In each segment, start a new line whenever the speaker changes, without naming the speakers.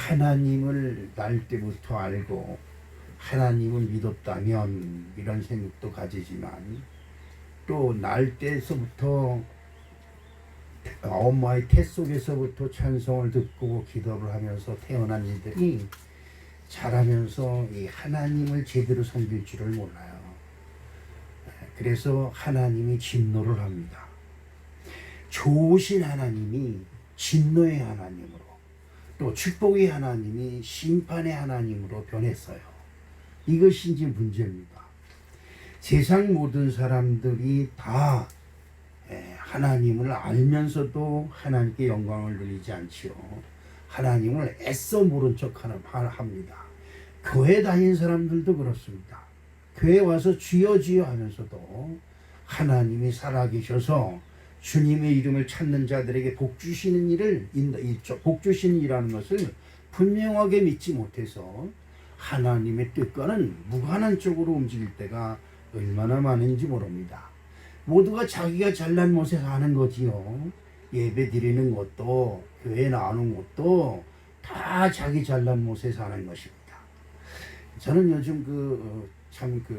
하나님을 날 때부터 알고 하나님을 믿었다면 이런 생각도 가지지만 또 날 때서부터 엄마의 태 속에서부터 찬송을 듣고 기도를 하면서 태어난 이들이 자라면서 이 하나님을 제대로 섬길 줄을 몰라요. 그래서 하나님이 진노를 합니다. 좋으신 하나님이 진노의 하나님으로, 또 축복의 하나님이 심판의 하나님으로 변했어요. 이것이 이제 문제입니다. 세상 모든 사람들이 다 하나님을 알면서도 하나님께 영광을 돌리지 않지요. 하나님을 애써 모른 척 합니다. 교회 다닌 사람들도 그렇습니다. 교회 와서 주여 주여 하면서도 하나님이 살아계셔서 주님의 이름을 찾는 자들에게 복 주시는 일을 복 주시는 일이라는 것을 분명하게 믿지 못해서 하나님의 뜻과는 무관한 쪽으로 움직일 때가 얼마나 많은지 모릅니다. 모두가 자기가 잘난 못에 사는 거지요. 예배 드리는 것도 교회 나오는 것도 다 자기 잘난 못에 사는 것입니다. 저는 요즘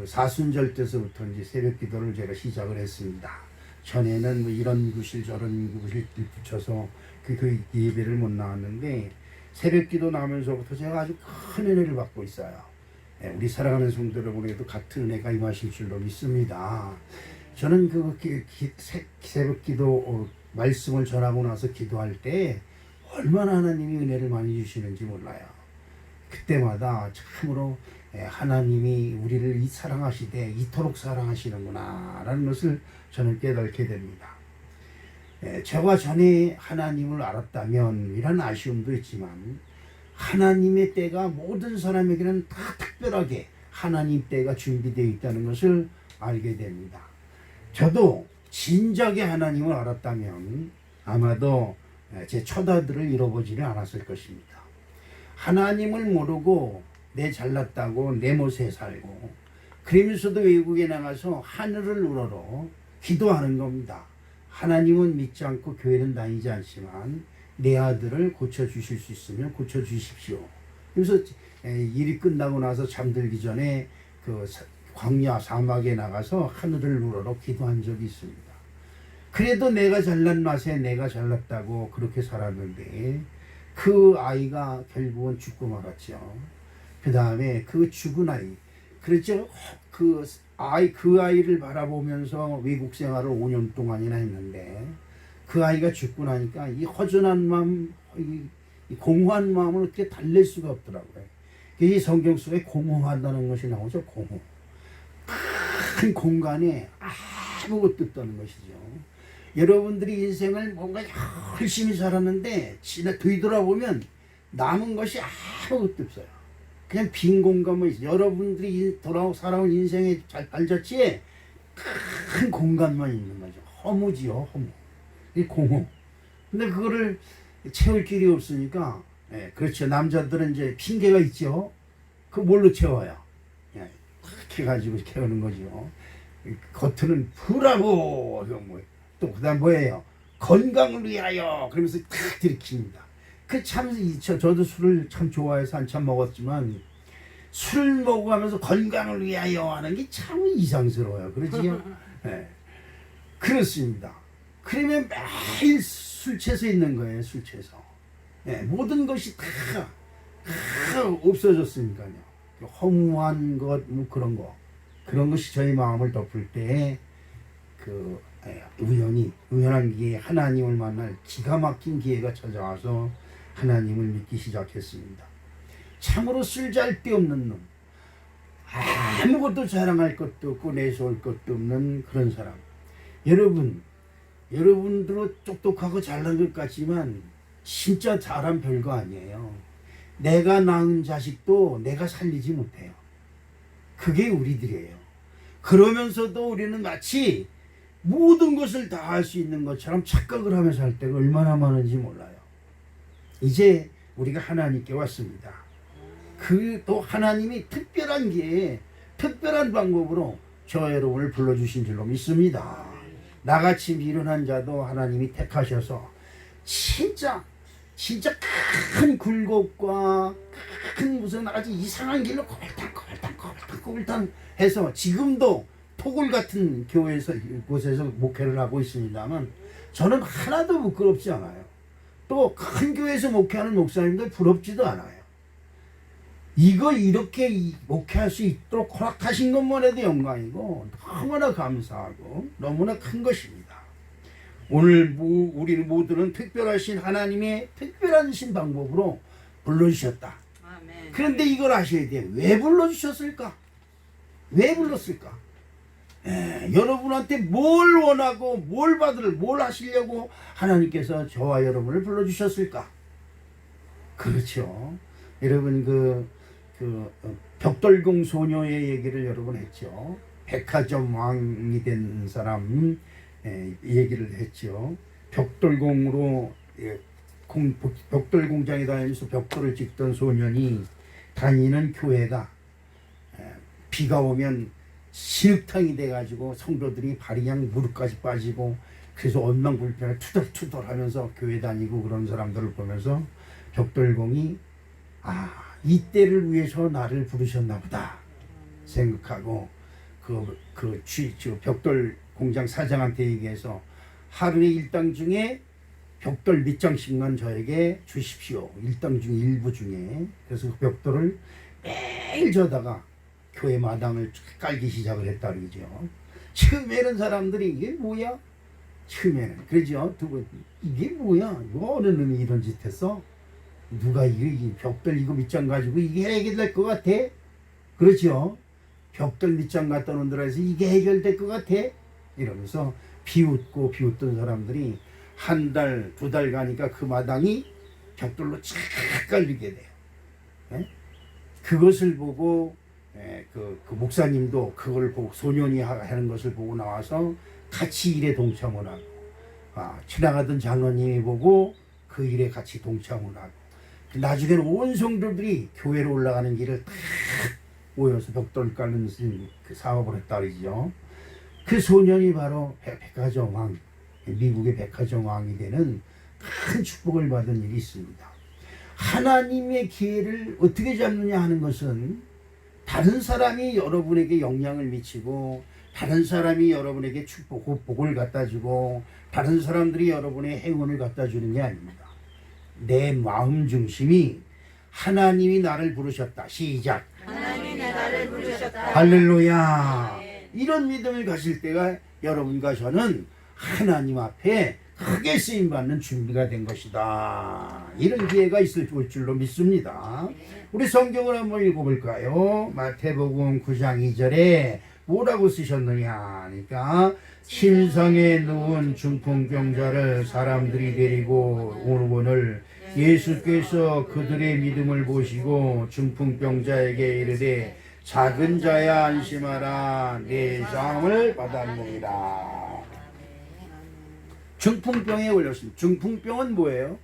사순절 때서부터 이제 새벽 기도를 제가 시작을 했습니다. 전에는 뭐 이런 구실 저런 구실 붙여서 그 예배를 못 나왔는데 새벽 기도 나면서부터 제가 아주 큰 은혜를 받고 있어요. 우리 사랑하는 성도 여러분에게도 같은 은혜가 임하실 줄로 믿습니다. 저는 새벽 기도 말씀을 전하고 나서 기도할 때 얼마나 하나님이 은혜를 많이 주시는지 몰라요. 그때마다 참으로 하나님이 우리를 사랑하시되 이토록 사랑하시는구나 라는 것을 저는 깨닫게 됩니다. 저와 전에 하나님을 알았다면 이런 아쉬움도 있지만 하나님의 때가 모든 사람에게는 다 특별하게 하나님 때가 준비되어 있다는 것을 알게 됩니다. 저도 진작에 하나님을 알았다면 아마도 제 첫 아들을 잃어보지는 않았을 것입니다. 하나님을 모르고 내 잘났다고 내 못에 살고 그러면서도 외국에 나가서 하늘을 우러러 기도하는 겁니다. 하나님은 믿지 않고 교회는 다니지 않지만 내 아들을 고쳐주실 수 있으면 고쳐주십시오. 그래서 일이 끝나고 나서 잠들기 전에 광야 사막에 나가서 하늘을 우러러 기도한 적이 있습니다. 그래도 내가 잘난 맛에 내가 잘났다고 그렇게 살았는데 그 아이가 결국은 죽고 말았죠. 그 다음에 그 죽은 아이, 그렇죠. 그 아이를 바라보면서 외국 생활을 5년 동안이나 했는데 그 아이가 죽고 나니까 이 허전한 마음, 이 공허한 마음을 어떻게 달랠 수가 없더라고요. 이 성경 속에 공허하다는 것이 나오죠. 공허. 큰 공간에 아무것도 없다는 것이죠. 여러분들이 인생을 뭔가 열심히 살았는데 뒤돌아보면 남은 것이 아무것도 없어요. 그냥 빈 공간만 있어요. 여러분들이 살아온 인생의 발자취에 큰 공간만 있는 거죠. 허무지요, 허무. 이 공허. 근데 그거를 채울 길이 없으니까, 그렇죠. 남자들은 이제 핑계가 있죠. 그 뭘로 채워요? 이렇게 가지고 채우는 거죠. 겉은 브라보! 또 그다음 뭐예요? 건강을 위하여! 그러면서 탁 들이킵니다. 저도 술을 참 좋아해서 한참 먹었지만 술 먹어가면서 건강을 위하여 하는 게 참 이상스러워요. 그렇지요? 네. 그렇습니다. 그러면 매일 술 취해서 있는 거예요. 술 취해서. 네. 모든 것이 다 없어졌으니까요. 허무한 것, 뭐 그런 것이 저희 마음을 덮을 때 우연한 기회에 하나님을 만날 기가 막힌 기회가 찾아와서 하나님을 믿기 시작했습니다. 참으로 쓸데없는 놈, 아무것도 자랑할 것도 없고 내세울 것도 없는 그런 사람. 여러분들은 똑똑하고 잘난 것 같지만 진짜 사람 별거 아니에요. 내가 낳은 자식도 내가 살리지 못해요. 그게 우리들이에요. 그러면서도 우리는 마치 모든 것을 다 할 수 있는 것처럼 착각을 하면서 할 때가 얼마나 많은지 몰라요. 이제 우리가 하나님께 왔습니다. 또 하나님이 특별한 기회에 특별한 방법으로 저 여러분을 불러주신 줄로 믿습니다. 나같이 미련한 자도 하나님이 택하셔서 진짜 진짜 큰 굴곡과 큰 무슨 아주 이상한 길로 코발탕 해서 지금도 토굴 같은 교회에서 곳에서 목회를 하고 있습니다만 저는 하나도 부끄럽지 않아요. 또 큰 교회에서 목회하는 목사님들 부럽지도 않아요. 이거 이렇게 목회할 수 있도록 허락하신 것만 해도 영광이고 너무나 감사하고 너무나 큰 것입니다. 오늘 우리 모두는 특별하신 하나님의 특별하신 방법으로 불러주셨다.
아멘.
그런데 이걸 아셔야 돼요. 왜 불러주셨을까? 왜 불렀을까? 여러분한테 뭘 원하고 뭘 하시려고 하나님께서 저와 여러분을 불러주셨을까? 그렇죠. 여러분 벽돌공 소녀의 얘기를 여러분 했죠. 백화점 왕이 된 사람 얘기를 했죠. 벽돌공으로 벽돌 공장에 다니면서 벽돌을 찍던 소년이 다니는 교회가 비가 오면 진흙탕이 돼가지고 성도들이 발이 그냥 무릎까지 빠지고 그래서 언망불편을 투덜투덜 하면서 교회 다니고 그런 사람들을 보면서 벽돌공이 이때를 위해서 나를 부르셨나 보다 생각하고 그 벽돌 공장 사장한테 얘기해서 하루에 일당 중에 벽돌 몇 장씩만 저에게 주십시오. 일당 중에 일부 중에. 그래서 그 벽돌을 매일 저다가 교회 마당을 깔기 시작을 했다 그러죠. 처음에는 사람들이 이게 뭐야? 처음에는 그러죠. 이게 뭐야? 이거 어느 놈이 이런 짓 했어? 누가 이 벽돌 이거 밑장 가지고 이게 해결될 것 같아? 그렇죠. 벽돌 밑장 갖다 놓는다고 해서 이게 해결될 것 같아? 이러면서 비웃던 사람들이 한 달, 두 달 가니까 그 마당이 벽돌로 착 깔리게 돼요. 예? 그것을 보고 그 목사님도 그걸 보고 소년이 하는 것을 보고 나와서 같이 일에 동참을 하고 지나가던 장로님이 보고 그 일에 같이 동참을 하고 나중에는 온 성도들이 교회로 올라가는 길을 탁 모여서 벽돌 깔는 그 사업을 했다 그러죠. 그 소년이 바로 백화점 왕, 미국의 백화점 왕이 되는 큰 축복을 받은 일이 있습니다. 하나님의 기회를 어떻게 잡느냐 하는 것은 다른 사람이 여러분에게 영향을 미치고 다른 사람이 여러분에게 복을 갖다 주고 다른 사람들이 여러분의 행운을 갖다 주는 게 아닙니다. 내 마음 중심이 하나님이 나를 부르셨다. 시작.
하나님이 나를 부르셨다.
할렐루야. 이런 믿음을 가질 때가 여러분과 저는 하나님 앞에 크게 쓰임받는 준비가 된 것이다. 이런 기회가 있을 줄로 믿습니다. 우리 성경을 한번 읽어볼까요? 마태복음 9장 2절에 뭐라고 쓰셨느냐 하니까 신성에 누운 중풍병자를 사람들이 데리고 오늘 예수께서 그들의 믿음을 보시고 중풍병자에게 이르되 작은 자야 안심하라 내 사함을 받았느니라. 중풍병에 걸렸습니다. 중풍병은 뭐예요?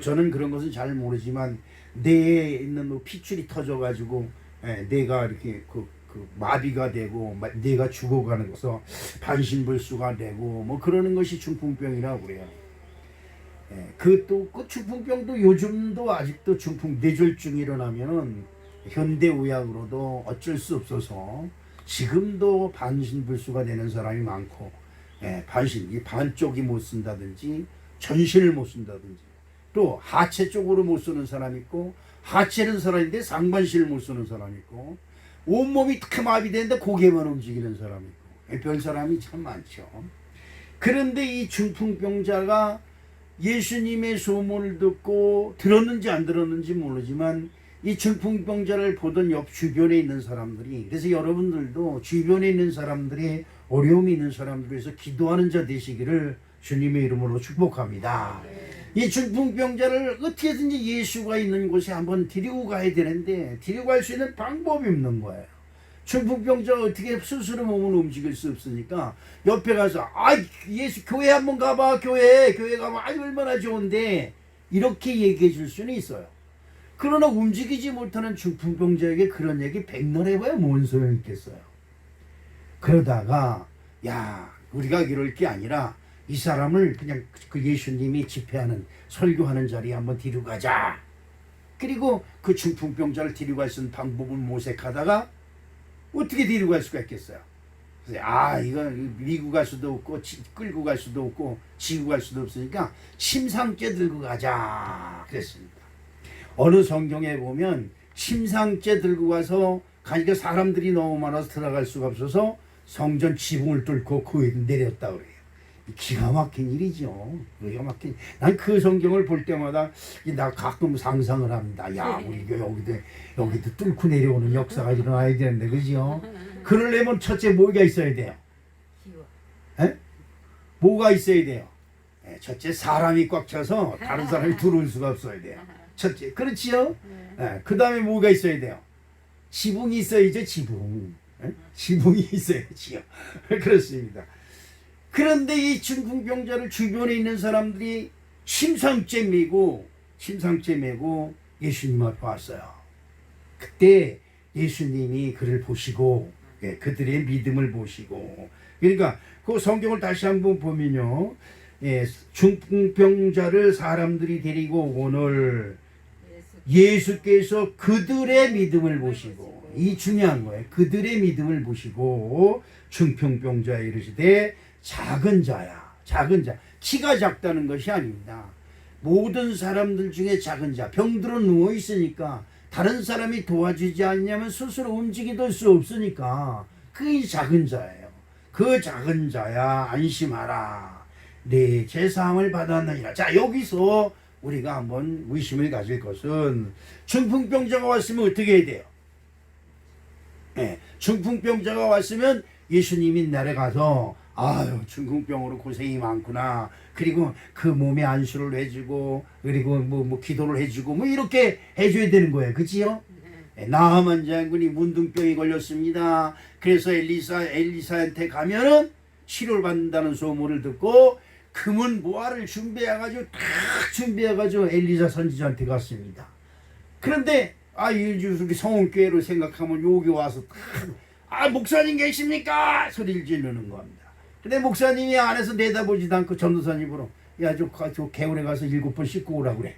저는 그런 것은 잘 모르지만 뇌에 있는 피줄이 터져가지고 뇌가 이렇게 마비가 되고 뇌가 죽어가는 것서 반신불수가 되고 그러는 것이 중풍병이라고 그래요. 그 중풍병도 요즘도 아직도 뇌졸중이 일어나면은 현대의학으로도 어쩔 수 없어서 지금도 반신불수가 되는 사람이 많고 반쪽이 못 쓴다든지 전신을 못 쓴다든지 또 하체 쪽으로 못 쓰는 사람이 있고 하체는 살아있는데 상반신을 못 쓰는 사람이 있고 온몸이 다 마비되는데 고개만 움직이는 사람이 있고 별 사람이 참 많죠. 그런데 이 중풍병자가 예수님의 소문을 듣고 들었는지 안 들었는지 모르지만 이 중풍병자를 보던 옆 주변에 있는 사람들이 그래서 여러분들도 주변에 있는 사람들이 어려움이 있는 사람들을 위해서 기도하는 자 되시기를 주님의 이름으로 축복합니다. 이 중풍병자를 어떻게든지 예수가 있는 곳에 한번 데리고 가야 되는데 데리고 갈 수 있는 방법이 없는 거예요. 중풍병자가 어떻게 스스로 몸을 움직일 수 없으니까 옆에 가서 예수 교회 한번 가봐 교회 가면 얼마나 좋은데 이렇게 얘기해 줄 수는 있어요. 그러나 움직이지 못하는 중풍병자에게 그런 얘기 백날 해봐야 뭔 소용이 있겠어요. 그러다가 우리가 이럴 게 아니라 이 사람을 그냥 그 예수님이 집회하는 설교하는 자리에 한번 데리고 가자. 그리고 그 중풍병자를 데리고 갈 수 있는 방법을 모색하다가 어떻게 데리고 갈 수가 있겠어요? 그래서 이건 미국 갈 수도 없고 끌고 갈 수도 없고 지고 갈 수도 없으니까 침상째 들고 가자 그랬습니다. 어느 성경에 보면 침상째 들고 가서 가니까 사람들이 너무 많아서 들어갈 수가 없어서 성전 지붕을 뚫고 그 위에 내렸다 그래요. 기가 막힌 일이죠. 기가 막힌. 난 그 성경을 볼 때마다 나 가끔 상상을 합니다. 야, 우리 여기도 뚫고 내려오는 역사가 일어나야 되는데, 그죠? 그러려면 첫째 뭐가 있어야 돼요? 에? 뭐가 있어야 돼요? 첫째 사람이 꽉 차서 다른 사람이 들어올 수가 없어야 돼요. 첫째, 그렇지요? 그 다음에 뭐가 있어야 돼요? 지붕이 있어야죠, 지붕. 지붕이 있어야지요. 그렇습니다. 그런데 이 중풍병자를 주변에 있는 사람들이 침상째 메고 예수님 앞에 왔어요. 그때 예수님이 그를 보시고 그들의 믿음을 보시고, 그러니까 그 성경을 다시 한번 보면요, 중풍병자를 사람들이 데리고 오늘 예수께서 그들의 믿음을 보시고, 이 중요한 거예요. 그들의 믿음을 보시고 중풍병자에 이르시되 작은 자야. 키가 작다는 것이 아닙니다. 모든 사람들 중에 작은 자. 병들어 누워 있으니까 다른 사람이 도와주지 않냐면 스스로 움직이도 수 없으니까 그게 작은 자예요. 그 작은 자야, 안심하라. 네 제사함을 받았느니라. 자, 여기서 우리가 한번 의심을 가질 것은, 중풍병자가 왔으면 어떻게 해야 돼요? 중풍병자가 왔으면 예수님이 내려가서 중풍병으로 고생이 많구나. 그리고 그 몸에 안수를 해주고, 그리고 뭐 기도를 해주고, 이렇게 해줘야 되는 거예요. 그치요? 나아만 장군이 문둥병이 걸렸습니다. 그래서 엘리사한테 가면은 치료를 받는다는 소문을 듣고 금은 보화를 준비해가지고 엘리사 선지자한테 갔습니다. 그런데 우리 성원교회로 생각하면 여기 와서 목사님 계십니까? 소리를 지르는 겁니다. 근데 목사님이 안에서 내다보지도 않고 전도사님으로 저 개울에 가서 7번 씻고 오라고 그래.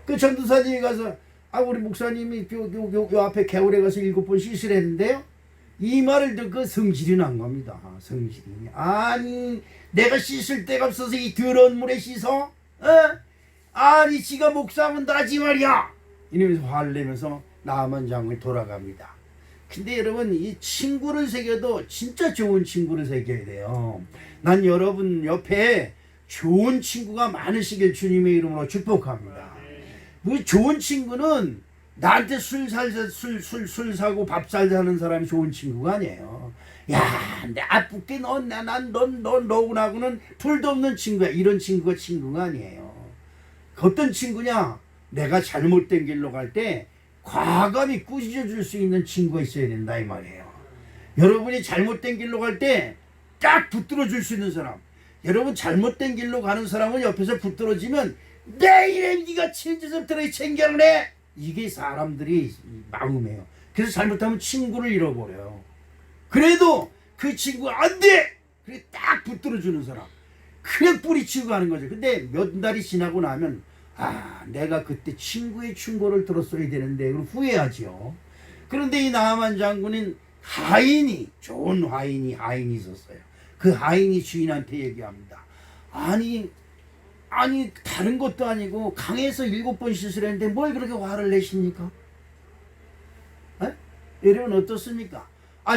그 전도사님이 가서 우리 목사님이 요 앞에 개울에 가서 7번 씻으랬는데요. 이 말을 듣고 성질이 난 겁니다. 성질이. 아니 내가 씻을 데가 없어서 이 더러운 물에 씻어? 아니 지가 목사면 나지 말이야. 이러면서 화를 내면서 나아만 장군이 돌아갑니다. 근데 여러분, 이 친구를 새겨도 진짜 좋은 친구를 새겨야 돼요. 난 여러분 옆에 좋은 친구가 많으시길 주님의 이름으로 축복합니다. 그 좋은 친구는 나한테 술 사고 밥 사는 사람이 좋은 친구가 아니에요. 야, 내 아프게 너하고는 둘도 없는 친구야. 이런 친구가 친구가 아니에요. 어떤 친구냐? 내가 잘못된 길로 갈 때 과감히 꾸짖어줄 수 있는 친구가 있어야 된다 이 말이에요. 여러분이 잘못된 길로 갈 때 딱 붙들어줄 수 있는 사람. 여러분 잘못된 길로 가는 사람은 옆에서 붙들어지면 내일에 네가 친지서부터 챙겨내. 이게 사람들이 마음이에요. 그래서 잘못하면 친구를 잃어버려요. 그래도 그 친구가 안 돼! 그래 딱 붙들어주는 사람. 그냥 뿌리치고 가는 거죠. 근데 몇 달이 지나고 나면 내가 그때 친구의 충고를 들었어야 되는데 후회하죠. 그런데 이 나아만 장군은 좋은 하인이 있었어요. 그 하인이 주인한테 얘기합니다. 아니 다른 것도 아니고 강에서 7번 씻으랬는데 뭘 그렇게 화를 내십니까? 여러분 어떻습니까?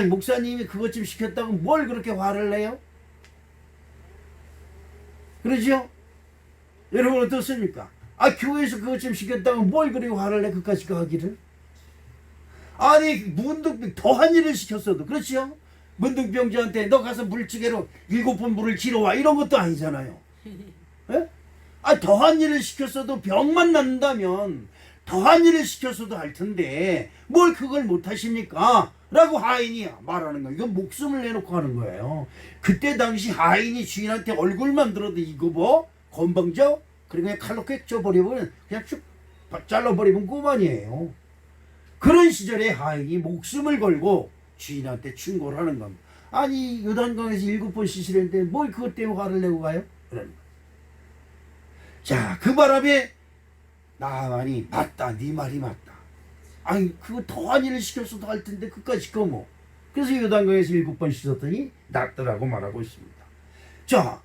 목사님이 그것 좀 시켰다고 뭘 그렇게 화를 내요? 그러죠? 여러분 어떻습니까? 교회에서 그것 좀 시켰다고 뭘 그렇게 화를 내? 그까짓 거 하기를? 문둥병 더한 일을 시켰어도 그렇죠? 문둥병자한테 너 가서 물지개로 7번 물을 길어와 이런 것도 아니잖아요. 더한 일을 시켰어도 병만 낫는다면 더한 일을 시켰어도 할 텐데 뭘 그걸 못 하십니까? 라고 하인이 말하는 거예요. 이건 목숨을 내놓고 하는 거예요. 그때 당시 하인이 주인한테 얼굴만 들어도 이거 뭐? 건방져? 그냥 칼로 꽥 쪄버리면 그냥 쭉 잘라버리면 그만이에요. 그런 시절에 하인이 목숨을 걸고 주인한테 충고를 하는 겁니다. 아니 요단강에서 7번 씻으려는데 뭘 그것 때문에 화를 내고 가요? 그러는 거예요. 자, 그 바람에 나만이 맞다, 네 말이 맞다. 아니 그거 더한 일을 시켰어도 할 텐데 그까짓 거 뭐. 그래서 요단강에서 7번 씻었더니 낫더라고 말하고 있습니다. 자,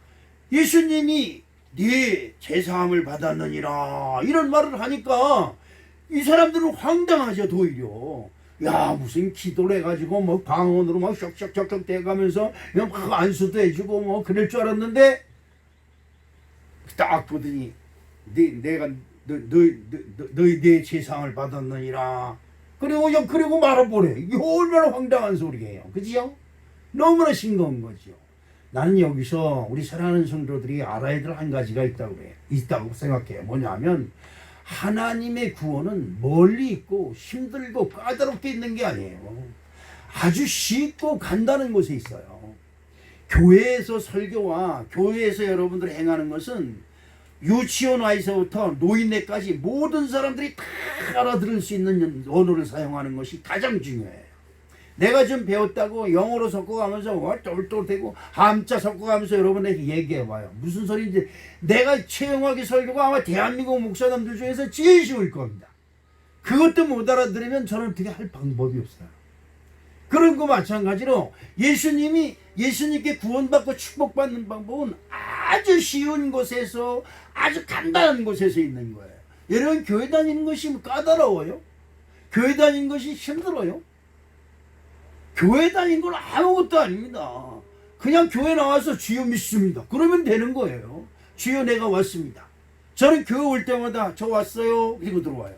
예수님이 네 제사함을 받았느니라 이런 말을 하니까 이 사람들은 황당하죠. 도리어 야 무슨 기도를 해가지고 뭐 방언으로 막 쇽쇽쇽 대가면서 그냥 막 안수도 해주고 뭐 그럴 줄 알았는데 딱 보더니 내가 너희 내 제사함을 받았느니라. 그리고 말아보래. 이게 얼마나 황당한 소리예요. 그지요? 너무나 싱거운 거죠. 나는 여기서 우리 사랑하는 성도들이 알아야 될 한 가지가 있다고 생각해요. 뭐냐면 하나님의 구원은 멀리 있고 힘들고 까다롭게 있는 게 아니에요. 아주 쉽고 간단한 곳에 있어요. 교회에서 설교와 교회에서 여러분들이 행하는 것은 유치원 아이서부터 노인네까지 모든 사람들이 다 알아들을 수 있는 언어를 사용하는 것이 가장 중요해요. 내가 좀 배웠다고 영어로 섞어가면서 똘똘대고 함자 섞어가면서 여러분에게 얘기해봐요. 무슨 소리인지. 내가 채용하기 설교가 아마 대한민국 목사님들 중에서 제일 쉬울 겁니다. 그것도 못 알아들으면 저는 어떻게 할 방법이 없어요. 그런 거 마찬가지로 예수님께 구원받고 축복받는 방법은 아주 쉬운 곳에서 아주 간단한 곳에서 있는 거예요. 여러분 교회 다니는 것이 까다로워요? 교회 다니는 것이 힘들어요? 교회 다니는 건 아무것도 아닙니다. 그냥 교회 나와서 주여 믿습니다. 그러면 되는 거예요. 주여 내가 왔습니다. 저는 교회 올 때마다 저 왔어요. 그리고 들어와요.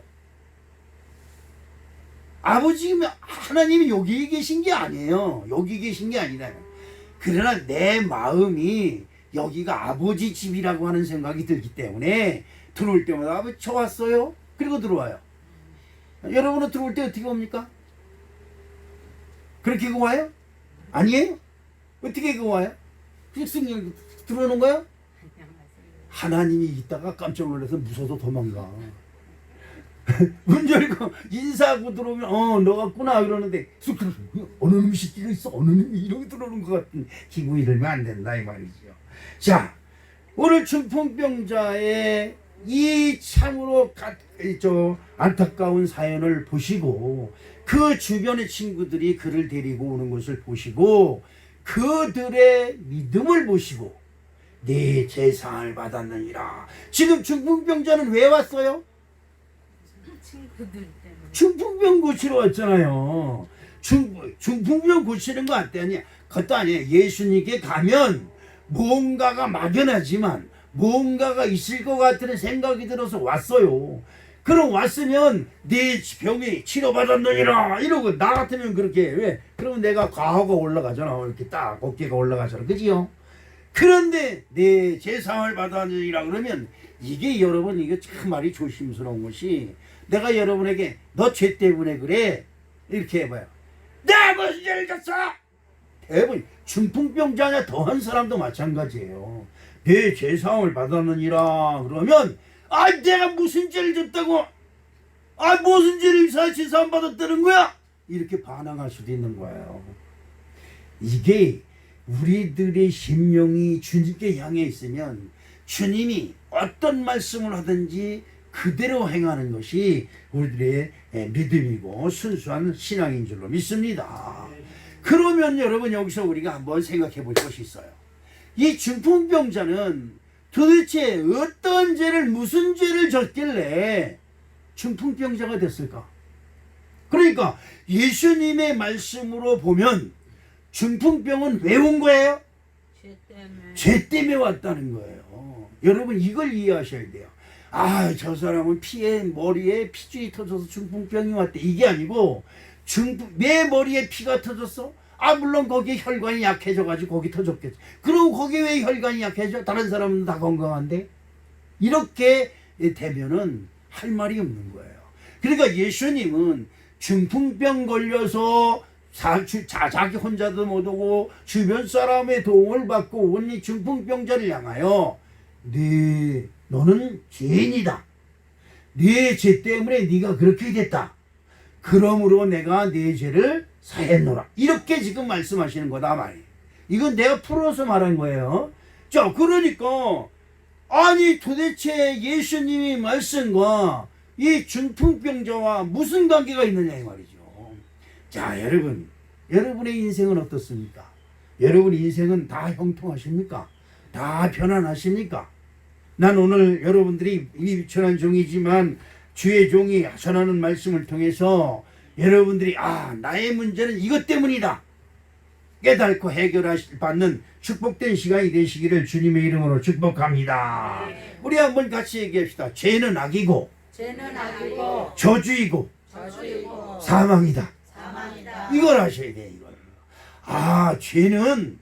아버지 하나님이 여기 계신 게 아니에요. 여기 계신 게 아니라. 그러나 내 마음이 여기가 아버지 집이라고 하는 생각이 들기 때문에 들어올 때마다 아버지 저 왔어요. 그리고 들어와요. 여러분은 들어올 때 어떻게 옵니까? 그렇게 와요? 아니에요? 어떻게 와요? 그냥 승리 들어오는 거야? 하나님이 있다가 깜짝 놀라서 무서워서 도망가. 문 열고 인사하고 들어오면 너같구나 그러는데 쑥 들어서 어느 놈이 새끼가 있어? 어느 놈이 이러고 들어오는 것 같은 기분이 들면 안 된다 이 말이죠. 자, 오늘 중풍병자의 이 참으로 안타까운 사연을 보시고 그 주변의 친구들이 그를 데리고 오는 것을 보시고 그들의 믿음을 보시고 네 제사를 받았느니라. 지금 중풍병자는 왜 왔어요?
친구들 때문에.
중풍병 고치러 왔잖아요. 중풍병 고치는 거 아니야? 그것도 아니에요. 예수님께 가면 뭔가가 막연하지만 뭔가가 있을 것 같은 생각이 들어서 왔어요. 그럼 왔으면 네 병이 치료받았느니라 이러고 나 같으면 그렇게 왜? 그러면 내가 과거가 올라가잖아. 이렇게 딱 어깨가 올라가잖아. 그지요? 그런데 내 제사함을 받았느니라 그러면 이게 여러분 이게 참 말이 조심스러운 것이 내가 여러분에게 너 죄 때문에 그래 이렇게 해봐요. 내가 무슨 죄를 졌어? 대부분 중풍병자냐 더한 사람도 마찬가지예요. 내 제사함을 받았느니라 그러면 내가 무슨 죄를 졌다고? 무슨 죄를 제사함 받았다는 거야? 이렇게 반항할 수도 있는 거예요. 이게 우리들의 심령이 주님께 향해 있으면 주님이 어떤 말씀을 하든지 그대로 행하는 것이 우리들의 믿음이고 순수한 신앙인 줄로 믿습니다. 그러면 여러분 여기서 우리가 한번 생각해 볼 것이 있어요. 이 중풍병자는 도대체 어떤 죄를 무슨 죄를 졌길래 중풍병자가 됐을까? 그러니까 예수님의 말씀으로 보면 중풍병은 왜 온 거예요?
죄 때문에.
죄 때문에 왔다는 거예요. 여러분 이걸 이해하셔야 돼요. 저 사람은 머리에 피줄이 터져서 중풍병이 왔대. 이게 아니고 내 머리에 피가 터졌어? 물론 거기에 혈관이 약해져가지고 거기 터졌겠지. 그리고 거기 왜 혈관이 약해져? 다른 사람은 다 건강한데? 이렇게 되면은 할 말이 없는 거예요. 그러니까 예수님은 중풍병 걸려서 자기 혼자도 못 오고 주변 사람의 도움을 받고 온 이 중풍병자를 향하여 너는 죄인이다. 네 죄 때문에 네가 그렇게 됐다. 그러므로 내가 네 죄를 사했노라. 이렇게 지금 말씀하시는 거다 말이에요. 이건 내가 풀어서 말한 거예요. 자, 그러니까 아니 도대체 예수님이 말씀과 이 중풍병자와 무슨 관계가 있느냐 이 말이죠. 자, 여러분의 인생은 어떻습니까? 여러분 인생은 다 형통하십니까? 다 편안하십니까? 난 오늘 여러분들이 이 전한 종이지만 주의 종이 전하는 말씀을 통해서 여러분들이 나의 문제는 이것 때문이다 깨닫고 해결하실 받는 축복된 시간이 되시기를 주님의 이름으로 축복합니다. 우리 한번 같이 얘기합시다. 죄는 악이고 저주이고 사망이다. 이걸 하셔야 돼요. 이걸. 죄는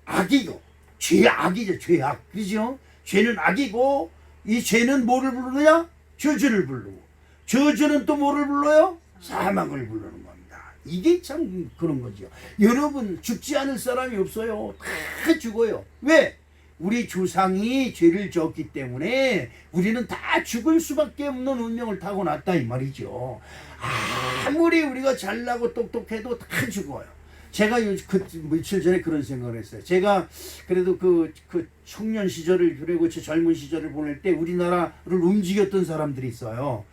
악이고 죄악이죠. 죄악. 그죠? 죄는 악이고 이 죄는 뭐를 부르느냐? 저주를 부르고 저주는 또 뭐를 불러요? 사망을 부르는 겁니다. 이게 참 그런 거죠. 여러분 죽지 않을 사람이 없어요. 다 죽어요. 왜? 우리 조상이 죄를 졌기 때문에 우리는 다 죽을 수밖에 없는 운명을 타고났다 이 말이죠. 아무리 우리가 잘나고 똑똑해도 다 죽어요. 제가 며칠 전에 그런 생각을 했어요. 제가 그래도 그 청년 시절을 그리고 제 젊은 시절을 보낼 때 우리나라를 움직였던 사람들이 있어요.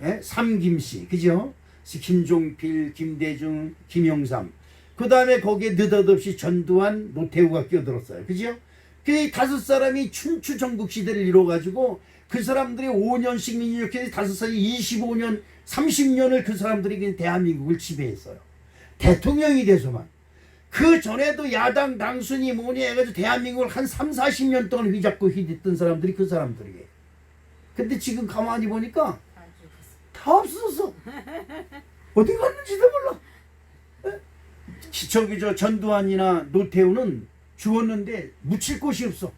예? 삼김씨, 그죠? 김종필, 김대중, 김영삼. 그 다음에 거기에 느닷없이 전두환, 노태우가 끼어들었어요. 그죠? 그 다섯 사람이 춘추 전국 시대를 이뤄가지고 그 사람들이 5년씩 이렇게 다섯 사람이 25년, 30년을 그 사람들이 대한민국을 지배했어요. 대통령이 돼서만. 그 전에도 야당 당순이 뭐니 해가지고 대한민국을 한 3, 40년 동안 휘잡고 휘댔던 사람들이 그 사람들이에요. 근데 지금 가만히 보니까 다 없어졌어. 어디 갔는지도 몰라. 저 전두환이나 노태우는 죽었는데 묻힐 곳이 없어.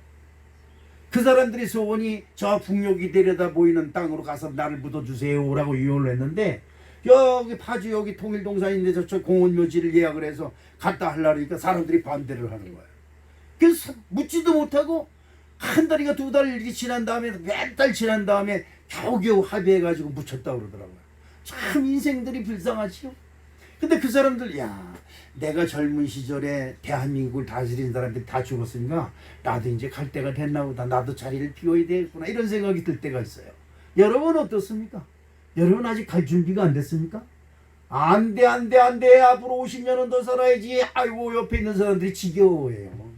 그 사람들이 소원이 저 북녘이 내려다 보이는 땅으로 가서 나를 묻어주세요 라고 유언을 했는데 여기 파주 여기 통일동산인데 저쪽 공원 묘지를 예약을 해서 갔다 하려니까 사람들이 반대를 하는 거예요. 그래서 묻지도 못하고 한 달이가 두 달 이렇게 지난 다음에 몇 달 지난 다음에 겨우겨우 합의해가지고 묻혔다고 그러더라고요. 참 인생들이 불쌍하지요. 근데 그 사람들 내가 젊은 시절에 대한민국을 다스린 사람들이 다 죽었으니까 나도 이제 갈 때가 됐나 보다. 나도 자리를 비워야 되겠구나. 이런 생각이 들 때가 있어요. 여러분 어떻습니까? 여러분 아직 갈 준비가 안 됐습니까? 안 돼. 앞으로 50년은 더 살아야지. 아이고 옆에 있는 사람들이 지겨워해요.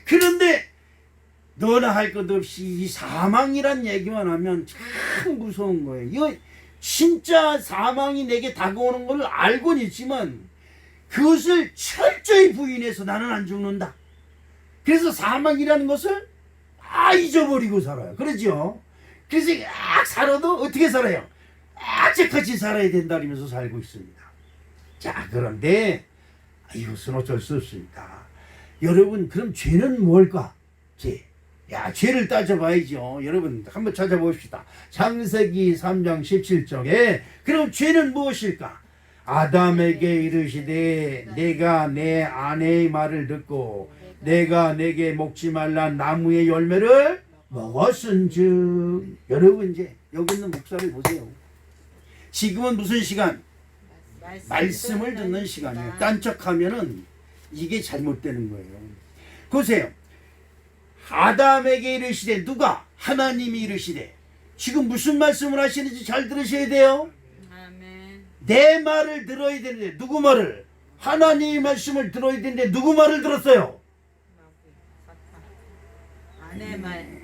그런데 너나 할 것 없이 이 사망이란 얘기만 하면 참 무서운 거예요. 이거 진짜 사망이 내게 다가오는 걸 알고는 있지만 그것을 철저히 부인해서 나는 안 죽는다. 그래서 사망이라는 것을 잊어버리고 살아요. 그러죠? 그래서 살아도 어떻게 살아요? 악착같이 살아야 된다면서 살고 있습니다. 자, 그런데 이것은 어쩔 수 없습니다. 여러분, 그럼 죄는 뭘까? 죄를 따져봐야죠. 여러분 한번 찾아봅시다. 창세기 3장 17절에 그럼 죄는 무엇일까? 아담에게 이르시되 내가 내 아내의 말을 듣고 내가 내게 먹지 말라 나무의 열매를 먹었은즉. 여러분 이제 여기 있는 목사를 보세요. 지금은 무슨 시간? 말씀을 듣는 시간이에요. 딴척하면은 이게 잘못되는 거예요. 보세요. 아담에게 이르시되 누가? 하나님이 이르시되. 지금 무슨 말씀을 하시는지 잘 들으셔야 돼요.
아멘.
내 말을 들어야 되는데 누구 말을? 하나님의 말씀을 들어야 되는데 누구 말을 들었어요?
아내 말.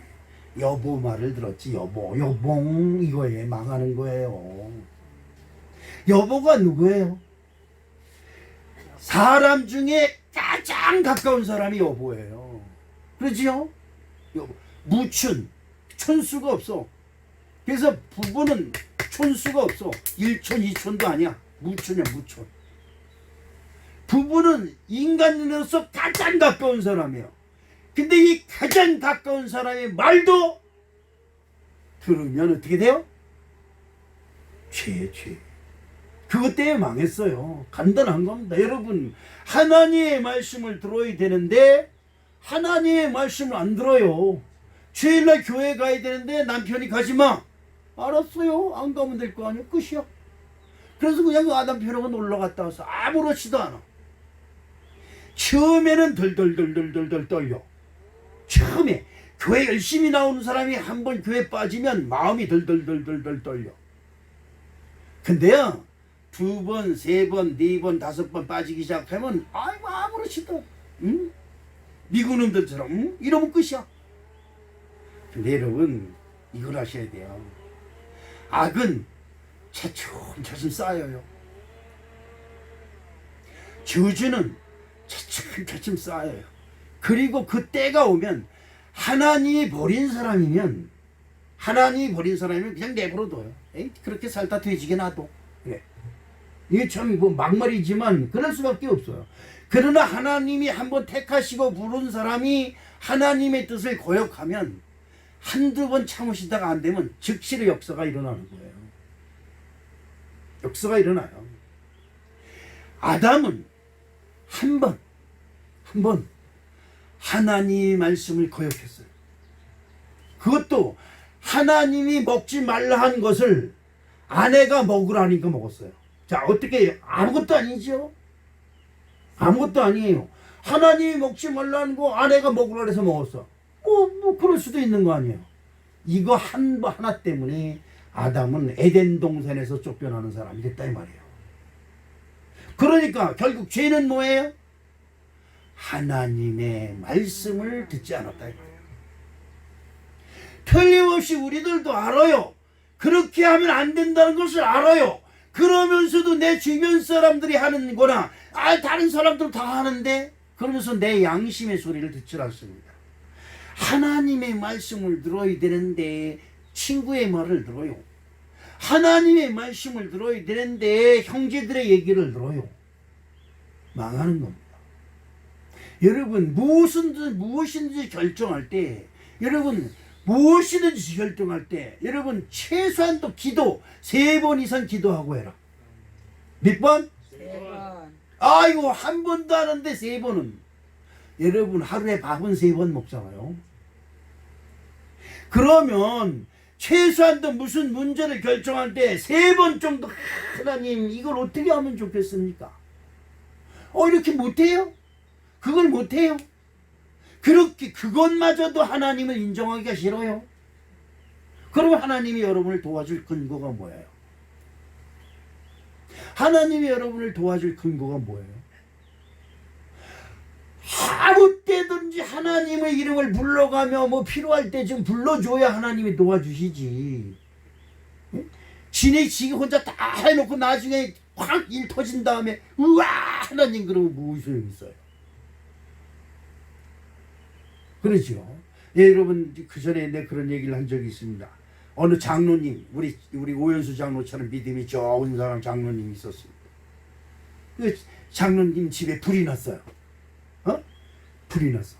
여보 말을 들었지. 여봉 이거에 망하는 거예요. 여보가 누구예요? 사람 중에 가장 가까운 사람이 여보예요. 그렇지요? 무춘, 촌수가 없어. 그래서 부부는 촌수가 없어. 1촌, 2촌도 아니야. 무춘이야, 무촌. 부부는 인간으로서 가장 가까운 사람이에요. 근데 이 가장 가까운 사람의 말도 들으면 어떻게 돼요? 죄. 그것 때문에 망했어요. 간단한 겁니다. 여러분, 하나님의 말씀을 들어야 되는데 하나님의 말씀을 안 들어요. 주일날 교회 가야 되는데 남편이 가지마. 알았어요. 안 가면 될 거 아니야. 끝이야. 그래서 그냥 아담 편하고 놀러 갔다 와서 아무렇지도 않아. 처음에는 덜덜덜덜덜 떨려. 처음에 교회 열심히 나오는 사람이 한번 교회 빠지면 마음이 덜덜덜덜 떨려. 근데요, 2번, 3번, 4번, 5번 빠지기 시작하면 아이고 아무렇지도, 응? 미국 놈들처럼, 응? 이러면 끝이야. 근데 여러분, 이걸 아셔야 돼요. 악은 차츰차츰 쌓여요. 저주는 차츰차츰 쌓여요. 그리고 그 때가 오면 하나님이 버린 사람이면 그냥 내버려둬요. 에이, 그렇게 살다 돼지게 놔둬. 그래. 이게 참 뭐 막말이지만 그럴 수밖에 없어요. 그러나 하나님이 한번 택하시고 부른 사람이 하나님의 뜻을 거역하면 한두 번 참으시다가 안 되면 즉시로 역사가 일어나는 거예요. 역사가 일어나요. 아담은 한 번 하나님의 말씀을 거역했어요. 그것도 하나님이 먹지 말라 한 것을 아내가 먹으라니까 먹었어요. 자, 어떻게 아무것도 아니죠? 아무것도 아니에요. 하나님이 먹지 말라는 거 아내가 먹으라 해서 먹었어. 뭐 그럴 수도 있는 거 아니에요. 이거 하나 때문에 아담은 에덴 동산에서 쫓겨나는 사람이 됐다 이 말이에요. 그러니까 결국 죄는 뭐예요? 하나님의 말씀을 듣지 않았다 이 말이에요. 틀림없이 우리들도 알아요. 그렇게 하면 안 된다는 것을 알아요. 그러면서도 내 주변 사람들이 하는 거나 다른 사람들 다 하는데 그러면서 내 양심의 소리를 듣지 않습니다. 하나님의 말씀을 들어야 되는데 친구의 말을 들어요. 하나님의 말씀을 들어야 되는데 형제들의 얘기를 들어요. 망하는 겁니다. 여러분 무엇인지 결정할 때 무엇이든지 결정할 때 여러분 최소한도 기도 3번 이상 기도하고 해라. 몇 번?
3번.
아이고 한 번도 하는데 3번은 여러분 하루에 밥은 3번 먹잖아요. 그러면 최소한도 무슨 문제를 결정할 때 3번 정도 하나님 이걸 어떻게 하면 좋겠습니까? 이렇게 못해요? 그걸 못해요? 그렇게 그것마저도 하나님을 인정하기가 싫어요. 그러면 하나님이 여러분을 도와줄 근거가 뭐예요? 하나님이 여러분을 도와줄 근거가 뭐예요? 아무 때든지 하나님의 이름을 불러가며 뭐 필요할 때 좀 불러줘야 하나님이 도와주시지. 지가 혼자 다 해놓고 나중에 확 일 터진 다음에 우와 하나님 그러면 무슨 소용이 있어요? 그렇죠. 예, 여러분 그 전에 내 그런 얘기를 한 적이 있습니다. 어느 장로님 우리 오연수 장로처럼 믿음이 좋은 사람 장로님이 있었습니다. 그 장로님 집에 불이 났어요. 불이 났어.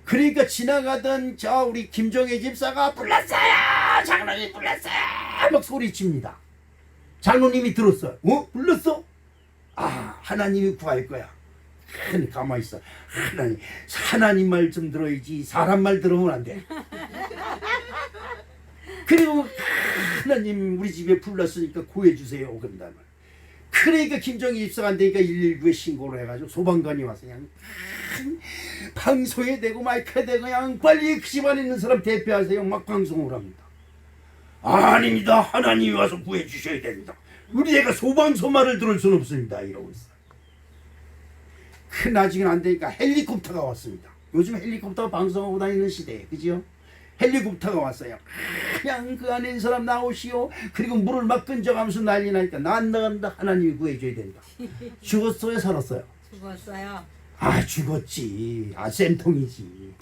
그러니까 지나가던 우리 김정혜 집사가 불났어요. 장로님 불났어요. 막 소리칩니다. 장로님이 들었어요. 불렀어? 하나님이 구할 거야. 가만히 있어. 하나님 말 좀 들어야지 사람 말 들으면 안 돼. 그리고 하나님 우리 집에 불났으니까 구해주세요. 그런단 말. 그러니까 김정희 집사가 안 되니까 119에 신고를 해가지고 소방관이 와서 그냥 방송에 대고 마이크에 대고 그냥 빨리 그 집안에 있는 사람 대표하세요. 막 방송을 합니다. 아닙니다. 하나님이 와서 구해주셔야 됩니다. 우리 애가 소방서 말을 들을 수는 없습니다. 이러고 있어요. 나중에는 안 되니까 헬리콥터가 왔습니다. 요즘 헬리콥터가 방송하고 다니는 시대에 그죠? 헬리콥터가 왔어요. 그냥 그 안에 있는 사람 나오시오. 그리고 물을 막 끈적하면서 난리 나니까 나 안 나간다. 하나님이 구해줘야 된다. 죽었어요? 살았어요?
죽었어요.
죽었지. 쌤통이지.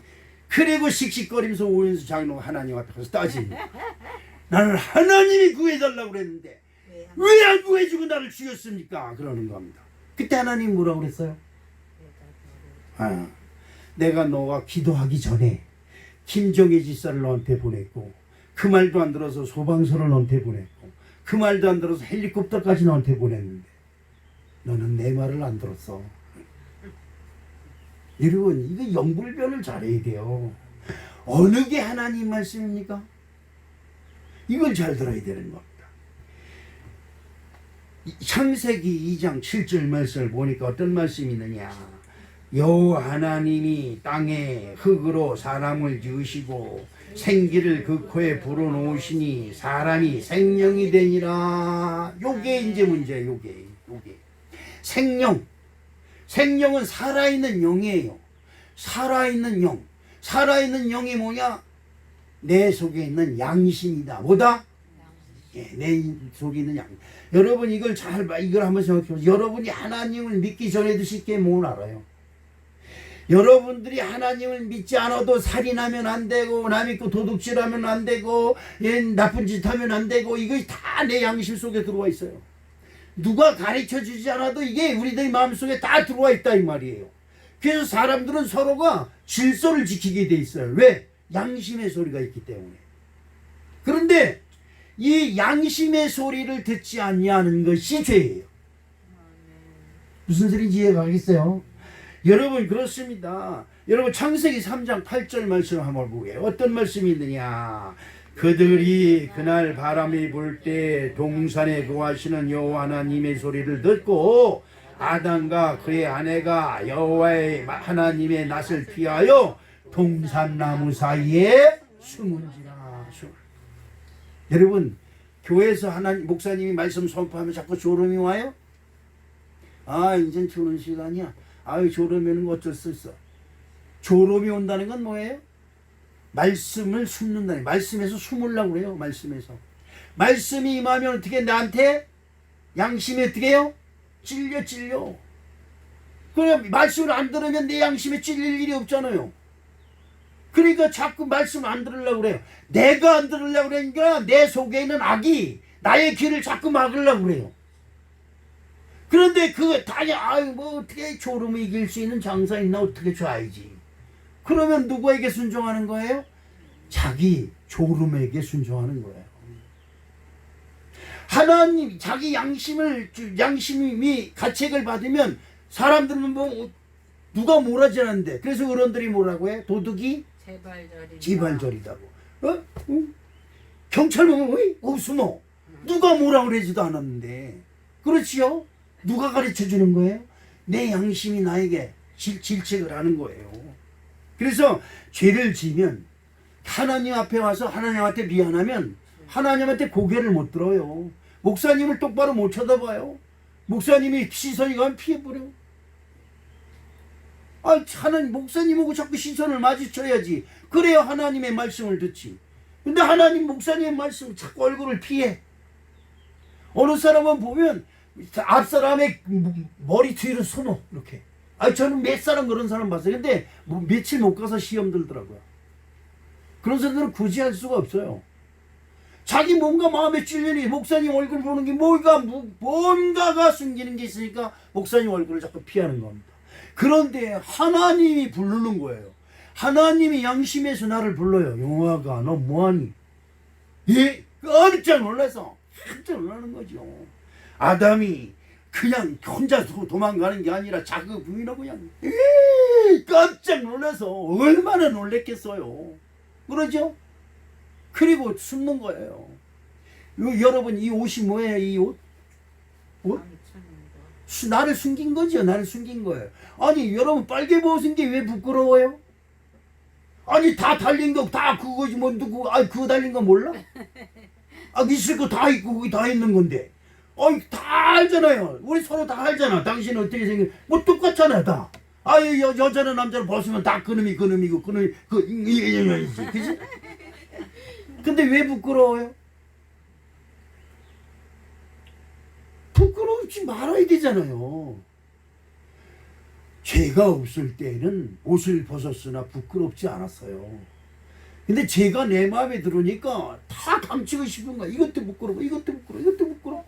그리고 씩씩거리면서 오연수 장로가 하나님 앞에 가서 따집니다. 나는 하나님이 구해달라고 그랬는데 왜 안 구해주고 나를 죽였습니까? 그러는 겁니다. 그때 하나님 뭐라고 그랬어요? 내가 너가 기도하기 전에 김정희 집사를 너한테 보냈고 그 말도 안 들어서 소방서를 너한테 보냈고 그 말도 안 들어서 헬리콥터까지 너한테 보냈는데 너는 내 말을 안 들었어. 여러분 이거 영불변을 잘해야 돼요. 어느 게 하나님 말씀입니까? 이걸 잘 들어야 되는 겁니다. 창세기 2장 7절 말씀을 보니까 어떤 말씀이 있느냐. 여호와 하나님이 땅에 흙으로 사람을 지으시고 생기를 그 코에 불어넣으시니 사람이 생명이 되니라. 요게 이제 문제예요. 요게 생명은 살아있는 영이에요. 살아있는 영이 뭐냐? 내 속에 있는 양심이다. 뭐다? 예, 내 속에 있는 양. 여러분 이걸 이걸 한번 생각해 보세요. 여러분이 하나님을 믿기 전에도 쉽게 뭘 알아요? 여러분들이 하나님을 믿지 않아도 살인하면 안 되고 남 믿고 도둑질하면 안 되고 나쁜 짓 하면 안 되고 이거 다 내 양심 속에 들어와 있어요. 누가 가르쳐 주지 않아도 이게 우리들 마음속에 다 들어와 있다 이 말이에요. 그래서 사람들은 서로가 질서를 지키게 돼 있어요. 왜? 양심의 소리가 있기 때문에. 그런데 이 양심의 소리를 듣지 아니하는 것이 죄예요. 무슨 소리인지 이해가 가겠어요? 여러분 그렇습니다. 여러분 창세기 3장 8절 말씀 한번 보게요. 어떤 말씀이 있느냐. 그들이 그날 바람이 불 때 동산에 거하시는 여호와 하나님의 소리를 듣고 아담과 그의 아내가 여호와의 하나님의 낯을 피하여 동산나무 사이에 숨은지라. 여러분 교회에서 목사님이 말씀 선포하면 자꾸 졸음이 와요? 이젠 주는 시간이야. 졸음에는 어쩔 수 있어. 졸음이 온다는 건 뭐예요? 말씀을 숨는다니. 말씀에서 숨으려고 그래요. 말씀이 임하면 어떻게 나한테 양심이 어떻게 해요? 찔려. 그럼 말씀을 안 들으면 내 양심에 찔릴 일이 없잖아요. 그러니까 자꾸 말씀을 안 들으려고 그래요. 내가 안 들으려고 그러니까 내 속에 있는 악이 나의 귀를 자꾸 막으려고 그래요. 그런데 그거 어떻게 졸음을 이길 수 있는 장사 있나 어떻게 줘야지. 그러면 누구에게 순종하는 거예요? 자기 졸음에게 순종하는 거예요. 하나님 자기 양심이 가책을 받으면 사람들은 누가 뭐라지 않는데. 그래서 어른들이 뭐라고 해? 도둑이 지발절이다고. 경찰 보면 숨어. 누가 뭐라 그러지도 않았는데. 그렇지요? 누가 가르쳐 주는 거예요? 내 양심이 나에게 질책을 하는 거예요. 그래서 죄를 지면 하나님 앞에 와서 하나님한테 미안하면 하나님한테 고개를 못 들어요. 목사님을 똑바로 못 쳐다봐요. 목사님이 시선이 가면 피해버려. 하나님 목사님하고 자꾸 시선을 마주쳐야지. 그래야 하나님의 말씀을 듣지. 근데 하나님 목사님의 말씀 자꾸 얼굴을 피해. 어느 사람은 보면 앞사람의 머리 뒤로 숨어 이렇게. 저는 몇 사람 그런 사람 봤어요. 근데 며칠 못 가서 시험 들더라고요. 그런 사람들은 구제할 수가 없어요. 자기 뭔가 마음에 찔리니 목사님 얼굴 보는 게 뭔가가 숨기는 게 있으니까 목사님 얼굴을 자꾸 피하는 겁니다. 그런데 하나님이 부르는 거예요. 하나님이 양심에서 나를 불러요. 용화가 너 뭐하니? 깜짝 놀라서 깜짝 놀라는 거죠. 아담이 그냥 혼자 도망가는 게 아니라 자기 부인하고 그냥 깜짝 놀라서 얼마나 놀랬겠어요. 그러죠? 그리고 숨는 거예요. 여러분 이 옷이 뭐예요? 이 옷? 나를 숨긴 거죠. 나를 숨긴 거예요. 여러분 빨개 벗은 게 왜 부끄러워요? 다 달린 거 다 그거지 누구 그거 달린 거 몰라? 있을 거 다 있고 거기 다 있는 건데. 다 알잖아요. 우리 서로 다 알잖아. 당신은 어떻게 생긴 똑같잖아 다. 여자나 남자나 벗으면 다 그놈이고 그놈이 그지? 근데 왜 부끄러워요? 부끄러우지 말아야 되잖아요. 죄가 없을 때는 옷을 벗었으나 부끄럽지 않았어요. 근데 죄가 내 마음에 들으니까 다 감추고 싶은 거야. 이것도 부끄러워.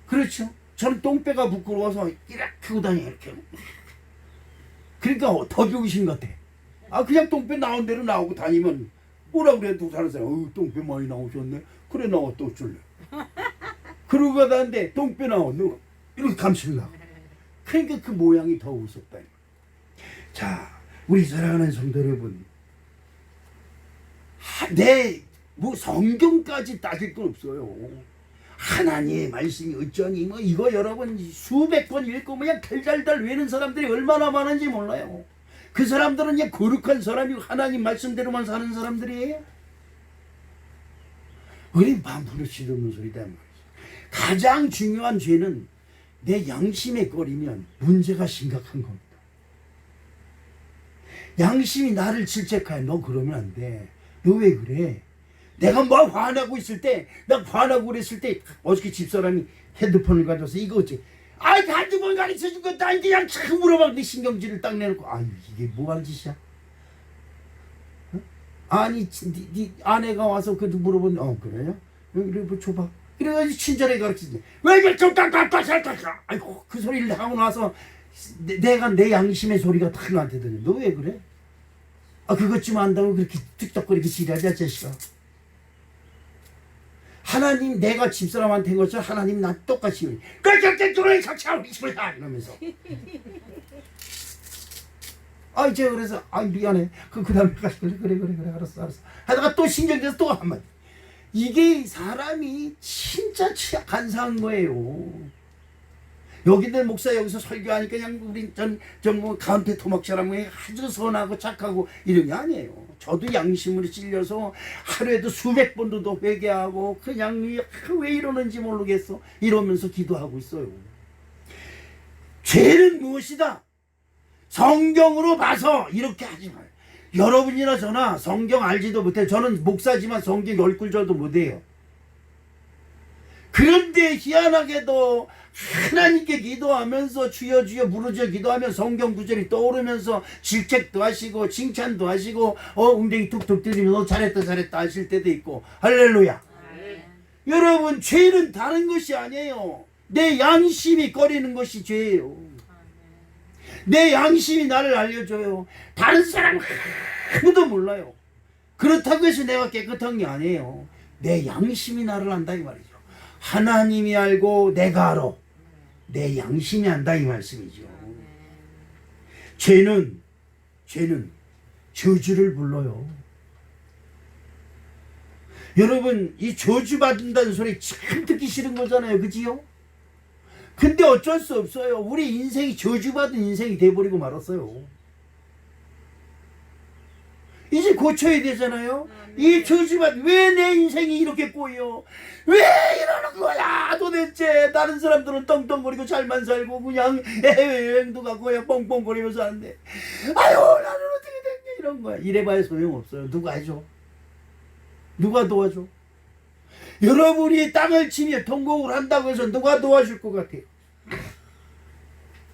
그렇죠? 저는 똥배가 부끄러워서 이렇게 하고 다녀요. 이렇게. 그러니까 더 병신 같아. 그냥 똥배 나온 대로 나오고 다니면 뭐라 그래도 다른 사람 똥배 많이 나오셨네. 그래 나와 또 줄래. 그러고 가다는데 똥배 나왔네. 이렇게 감추려고. 그러니까 그 모양이 더 우습다. 자, 우리 사랑하는 성도 여러분, 성경까지 따질 건 없어요. 하나님의 말씀이 어쩌니 뭐 이거 여러분 수백 번 읽고 그냥 달달달 외는 사람들이 얼마나 많은지 몰라요. 그 사람들은 그냥 거룩한 사람이고 하나님 말씀대로만 사는 사람들이에요. 우리 밤부르치도 없는 소리다 말이죠. 가장 중요한 죄는 내 양심에 꺼리면 문제가 심각한 겁니다. 양심이 나를 질책하여 너 그러면 안 돼. 너 왜 그래? 내가 뭐 화나고 있을 때, 나 화나고 그랬을 때 어저께 집사람이 핸드폰을 가져와서 이거 어째? 아이 핸드폰 가르쳐 준 것도 아닌데 그냥 참 물어봐. 내 신경질을 딱 내놓고 아 이게 뭐 하는 짓이야? 어? 아니 네 아내가 와서 그 물어본 그래요? 여기 뭐 줘봐. 그래가지고 친절하게 가르치지. 왜 이렇게 좀 깜깜깜깜깜 아이고 그 소리를 하고 나서 내가 내 양심의 소리가 딱 나한테 들려. 너 왜 그래? 아 그것 좀 안다고 그렇게 툭떡거리게 지랄이야 자식아. 하나님 내가 집사람한테 한 것처럼 하나님 나 똑같이 그렇게 너네 자체하고 이러면서 이러면서 아 이제 그래서 아 미안해 그 다음에 그래 알았어 하다가 또 신경돼서 또 한마디. 이게 사람이 진짜 간사한 거예요. 여기들 목사 여기서 설교하니까 그냥 우리 뭐 가운데 토막처럼 아주 선하고 착하고 이런 게 아니에요. 저도 양심으로 찔려서 하루에도 수백 번도 더 회개하고 그냥 왜 이러는지 모르겠어 이러면서 기도하고 있어요. 죄는 무엇이다? 성경으로 봐서 이렇게 하지 마요. 여러분이나 저나 성경 알지도 못해. 저는 목사지만 성경 10구절도 못해요. 그런데 희한하게도 하나님께 기도하면서 주여 주여 부르짖어 기도하면 성경 구절이 떠오르면서 질책도 하시고 칭찬도 하시고 웅덩이 툭툭 들리면서 잘했다 하실 때도 있고 할렐루야. 여러분 죄는 다른 것이 아니에요. 내 양심이 꺼리는 것이 죄예요. 내 양심이 나를 알려줘요. 다른 사람 아무도 몰라요. 그렇다고 해서 내가 깨끗한 게 아니에요. 내 양심이 나를 안다 이 말이죠. 하나님이 알고 내가 알아. 내 양심이 안다 이 말씀이죠. 죄는 저주를 불러요. 여러분 이 저주 받는다는 소리 참 듣기 싫은 거잖아요. 그지요? 근데 어쩔 수 없어요. 우리 인생이 저주받은 인생이 돼버리고 말았어요. 이제 고쳐야 되잖아요. 이 저주받 왜 내 인생이 이렇게 꼬여? 왜 이러는 거야 도대체? 다른 사람들은 떵떵거리고 잘만 살고 그냥 해외여행도 가고 그냥 뻥뻥거리면서 사는데 아유 나는 어떻게 됐냐 이런 거야. 이래봐야 소용없어요. 누가 해줘? 누가 도와줘? 여러분이 땅을 치며 통곡을 한다고 해서 누가 도와줄 것 같아요?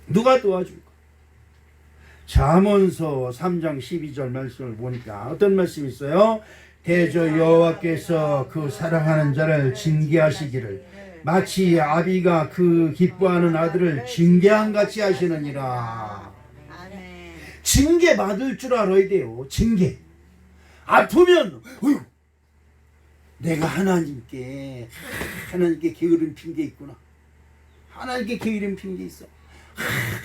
누가 도와줄까? 잠언서 3장 12절 말씀을 보니까 어떤 말씀이 있어요? 대저 여호와께서 그 사랑하는 자를 징계하시기를 마치 아비가 그 기뻐하는 아들을 징계한 같이 하시느니라. 징계 받을 줄 알아야 돼요. 징계. 아프면 어휴, 내가 하나님께 게으름 핀 게 있구나. 하나님께 게으름 핀 게 있어.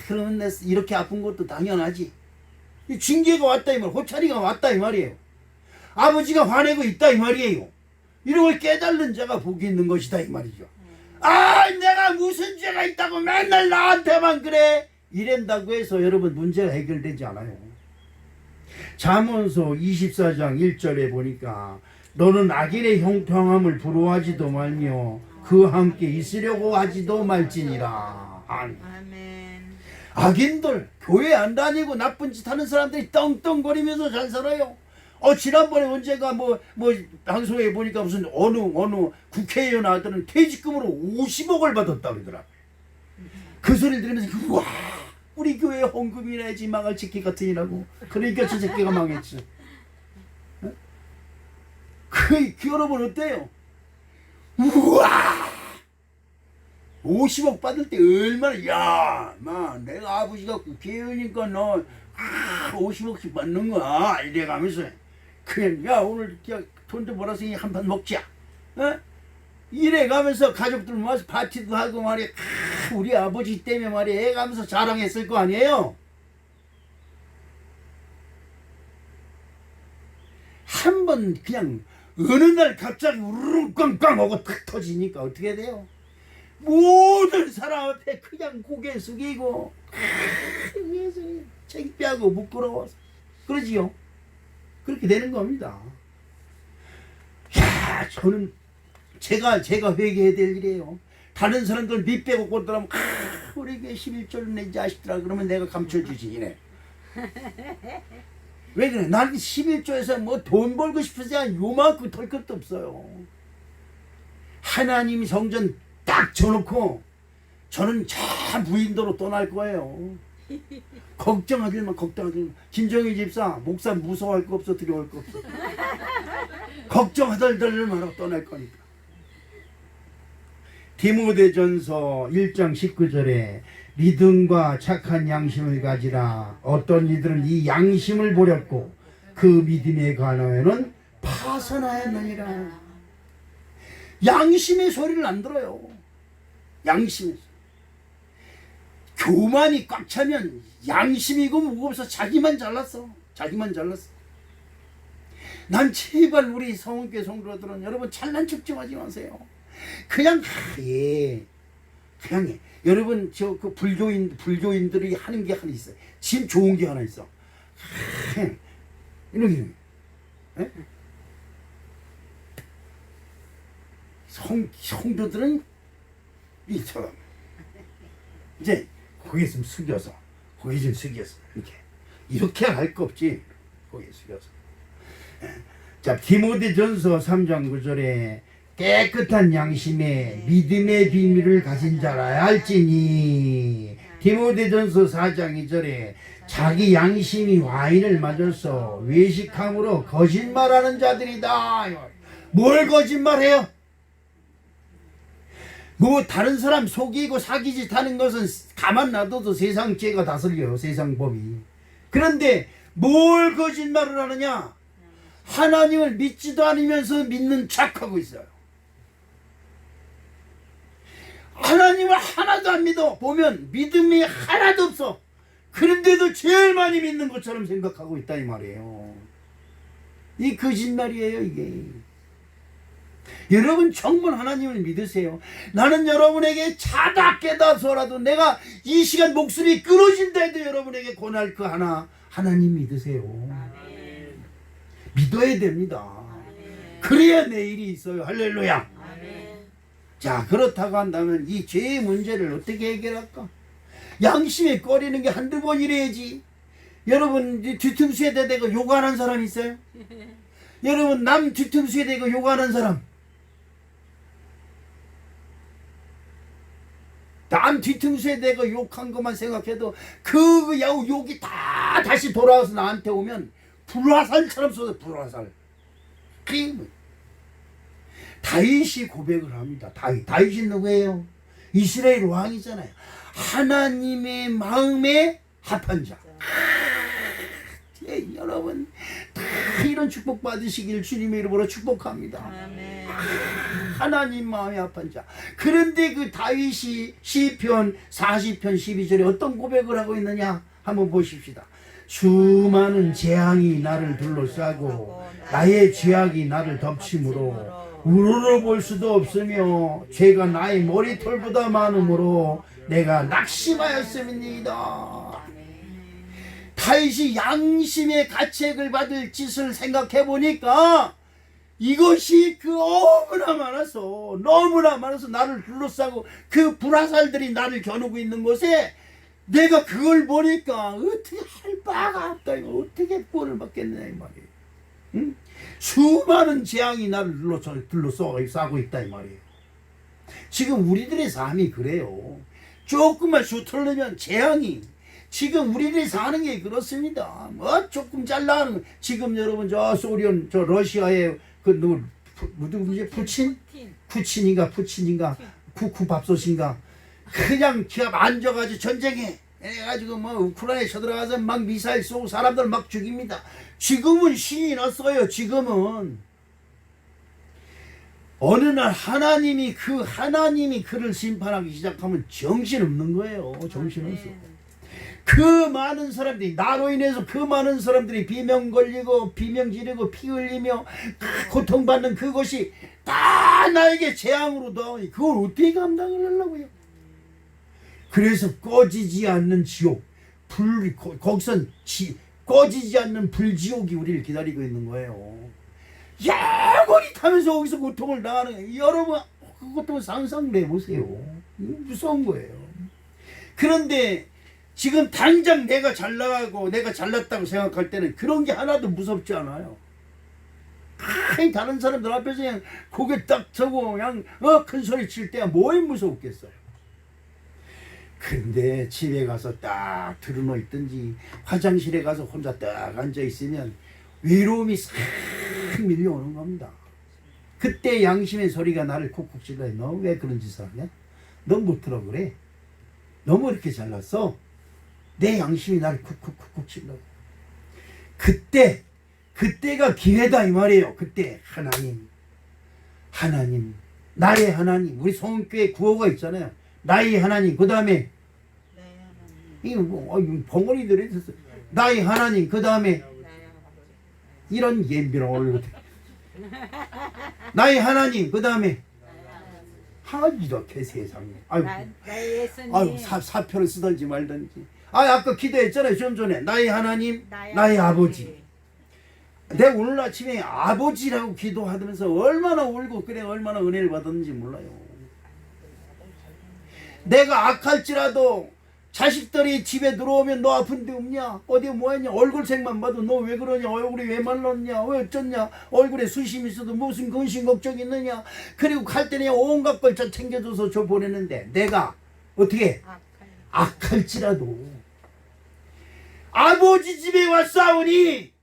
그러면 내 이렇게 아픈 것도 당연하지. 징계가 왔다 이 말, 호차리가 왔다 이 말이에요. 아버지가 화내고 있다 이 말이에요. 이런 걸 깨달는 자가 복이 있는 것이다 이 말이죠. 아 내가 무슨 죄가 있다고 맨날 나한테만 그래 이런다고 해서 여러분 문제가 해결되지 않아요. 잠언서 24장 1절에 보니까 너는 악인의 형통함을 부러워하지도 말며 그와 함께 있으려고 하지도 말지니라. 아멘. 악인들 교회 안 다니고 나쁜 짓 하는 사람들이 떵떵거리면서 잘 살아요. 지난번에 언제가 뭐 방송에 보니까 무슨 어느 국회의원 아들은 퇴직금으로 50억을 받았다 그러더라. 그 소리를 들으면서 우와 우리 교회 헌금이 내지 망할 새끼 같으니라고. 그러니까 저 새끼가 망했지. 그 여러분 어때요? 우와 50억 받을 때 얼마나 내가 아버지가 국회의원이니까 너 50억씩 받는 거야 이래가면서 그냥 야 오늘 돈도 벌었으니 한판 먹자 이래가면서 가족들 모아서 파티도 하고 말이야. 우리 아버지 때문에 말이야 해가면서 자랑했을 거 아니에요. 한번 그냥 어느 날 갑자기 우르르 꽝꽝 하고 탁 터지니까 어떻게 돼요? 모든 사람 앞에 그냥 고개 숙이고 예수님 창피하고 부끄러워서 그러지요. 그렇게 되는 겁니다. 야, 저는 제가 회개해야 될 일이에요. 다른 사람들 밑 빼고 꽂더라면 우리 교회 11조를 내 자식들아 그러면 내가 감춰주지 이래. 왜 그래? 나는 11조에서 뭐 돈 벌고 싶으지 않아 요만큼 털 것도 없어요. 하나님이 성전 딱 쳐놓고 저는 저 무인도로 떠날 거예요. 걱정하지 마. 김정희 집사 목사 무서워할 거 없어 두려워할 거 없어. 걱정하덜덜 말하고 떠날 거니까. 디모데전서 1장 19절에 믿음과 착한 양심을 가지라. 어떤 이들은 이 양심을 버렸고 그 믿음에 관하여는 파선하였느니라. 양심의 소리를 안 들어요. 양심의 소리. 교만이 꽉 차면 양심이고 뭐고 없어. 자기만 잘났어. 난 제발 우리 성은교회 성도들은 여러분 잘난 척 좀 하지 마세요. 그냥 그냥 해. 여러분 저 그 불교인들이 하는 게 하나 있어요. 지금 좋은 게 하나 있어. 이렇게 성도들은 이처럼 이제 고개 좀 숙여서 이렇게 할 거 없지. 고개 숙여서. 자, 디모데전서 3장 9절에 깨끗한 양심에 믿음의 비밀을 가진 자라야 할지니. 디모데전서 4장 2절에 자기 양심이 와인을 맞아서 외식함으로 거짓말하는 자들이다. 뭘 거짓말해요? 뭐 다른 사람 속이고 사기짓 하는 것은 가만 놔둬도 세상 죄가 다스려요. 세상 법이. 그런데 뭘 거짓말을 하느냐? 하나님을 믿지도 않으면서 믿는 척하고 있어요. 하나님을 하나도 안 믿어. 보면 믿음이 하나도 없어. 그런데도 제일 많이 믿는 것처럼 생각하고 있다 이 말이에요. 이 거짓말이에요 이게. 여러분 정말 하나님을 믿으세요. 나는 여러분에게 자다 깨닫서라도 내가 이 시간 목소리 끊어진다 해도 여러분에게 권할 그 하나님 믿으세요. 아멘. 믿어야 됩니다. 아멘. 그래야 내일이 있어요. 할렐루야. 아멘. 자, 그렇다고 한다면 이 죄의 문제를 어떻게 해결할까? 양심에 꺼리는 게 한두 번이래야지. 여러분 뒤통수에 대고 욕하는 사람 있어요? 여러분 남 뒤통수에 대고 욕하는 사람, 남 뒤통수에 대고 욕한 것만 생각해도 그 욕이 다 다시 돌아와서 나한테 오면 불화살처럼 쏟아. 불화살. 다윗이 고백을 합니다. 다윗이 누구예요? 이스라엘 왕이잖아요. 하나님의 마음에 합한 자. 여러분 다 이런 축복 받으시길 주님의 이름으로 축복합니다. 아멘. 하나님 마음에 합한 자. 그런데 그 다윗이 시편 40편 12절에 어떤 고백을 하고 있느냐 한번 보십시다. 수많은 재앙이 나를 둘러싸고 나의 죄악이 나를 덮침으로 우러러볼 수도 없으며 죄가 나의 머리털보다 많으므로 내가 낙심하였음이니이다. 다윗이 양심의 가책을 받을 짓을 생각해 보니까 이것이 너무나 많아서 나를 둘러싸고 그 불화살들이 나를 겨누고 있는 것에 내가 그걸 보니까 어떻게 할 바가 없다. 어떻게 구원을 받겠느냐 이 말이에요. 응? 수많은 재앙이 나를 둘러싸고 있다 이 말이에요. 지금 우리들의 삶이 그래요. 조금만 수틀리면 재앙이. 지금 우리들이 사는 게 그렇습니다. 뭐 조금 잘나가는 지금 여러분 저 소련 저 러시아의 그 누구지 푸친인가 쿠쿠밥솥인가 그냥 기합 앉아가지고 전쟁해 해가지고 뭐 우크라이나에 쳐들어가서 막 미사일 쏘고 사람들 막 죽입니다. 지금은 신이 났어요. 지금은 어느 날 하나님이 그를 심판하기 시작하면 정신없는 거예요. 정신없어. 그 많은 사람들이, 나로 인해서 그 많은 사람들이 비명 걸리고 비명 지르고 피 흘리며 고통받는 그것이 다 나에게 재앙으로 나오니 그걸 어떻게 감당을 하려고요? 그래서 꺼지지 않는 지옥, 거기선 꺼지지 않는 불지옥이 우리를 기다리고 있는 거예요. 영원히 타면서 거기서 고통을 당하는 거예요. 여러분 그것도 상상을 해보세요. 무서운 거예요. 그런데 지금 당장 내가 잘 나가고 내가 잘났다고 생각할 때는 그런 게 하나도 무섭지 않아요. 다른 사람들 앞에서 그냥 고개 딱 서고 그냥 큰 소리 칠 때야 뭐에 무섭겠어요. 근데 집에 가서 딱 드러누워 있든지 화장실에 가서 혼자 딱 앉아 있으면 외로움이 싹 밀려오는 겁니다. 그때 양심의 소리가 나를 쿡쿡 찔러요. 너 왜 그런 짓을 하냐? 너 못 들어 그래? 너무 이렇게 잘났어? 내 양심이 나를 쿡쿡쿡쿡 찔러요. 그때가 기회다 이 말이에요. 그때 하나님, 나의 하나님, 우리 성교회 구호가 있잖아요. 나의 하나님, 그 다음에 이거 벙어리 들어있었어. 나의 하나님, 그 다음에 이런 예민한 얼굴. 나의 하나님, 그 다음에 이렇게 세상에.
나의 예수님.
사표를 쓰든지 말든지. 아까 기도했잖아요. 좀 전에 나의 하나님, 나의 아버지. 내가 오늘 아침에 아버지라고 기도하면서 얼마나 울고 그래 얼마나 은혜를 받았는지 몰라요. 내가 악할지라도 자식들이 집에 들어오면 너 아픈 데 없냐? 어디 뭐했냐? 얼굴색만 봐도 너 왜 그러냐? 얼굴이 왜 말랐냐? 왜 어쩌냐? 얼굴에 수심이 있어도 무슨 근심 걱정이 있느냐? 그리고 갈 때는 온갖 걸 다 챙겨줘서 줘 보내는데 내가 어떻게 악할지라도 아버지 집에 왔사오니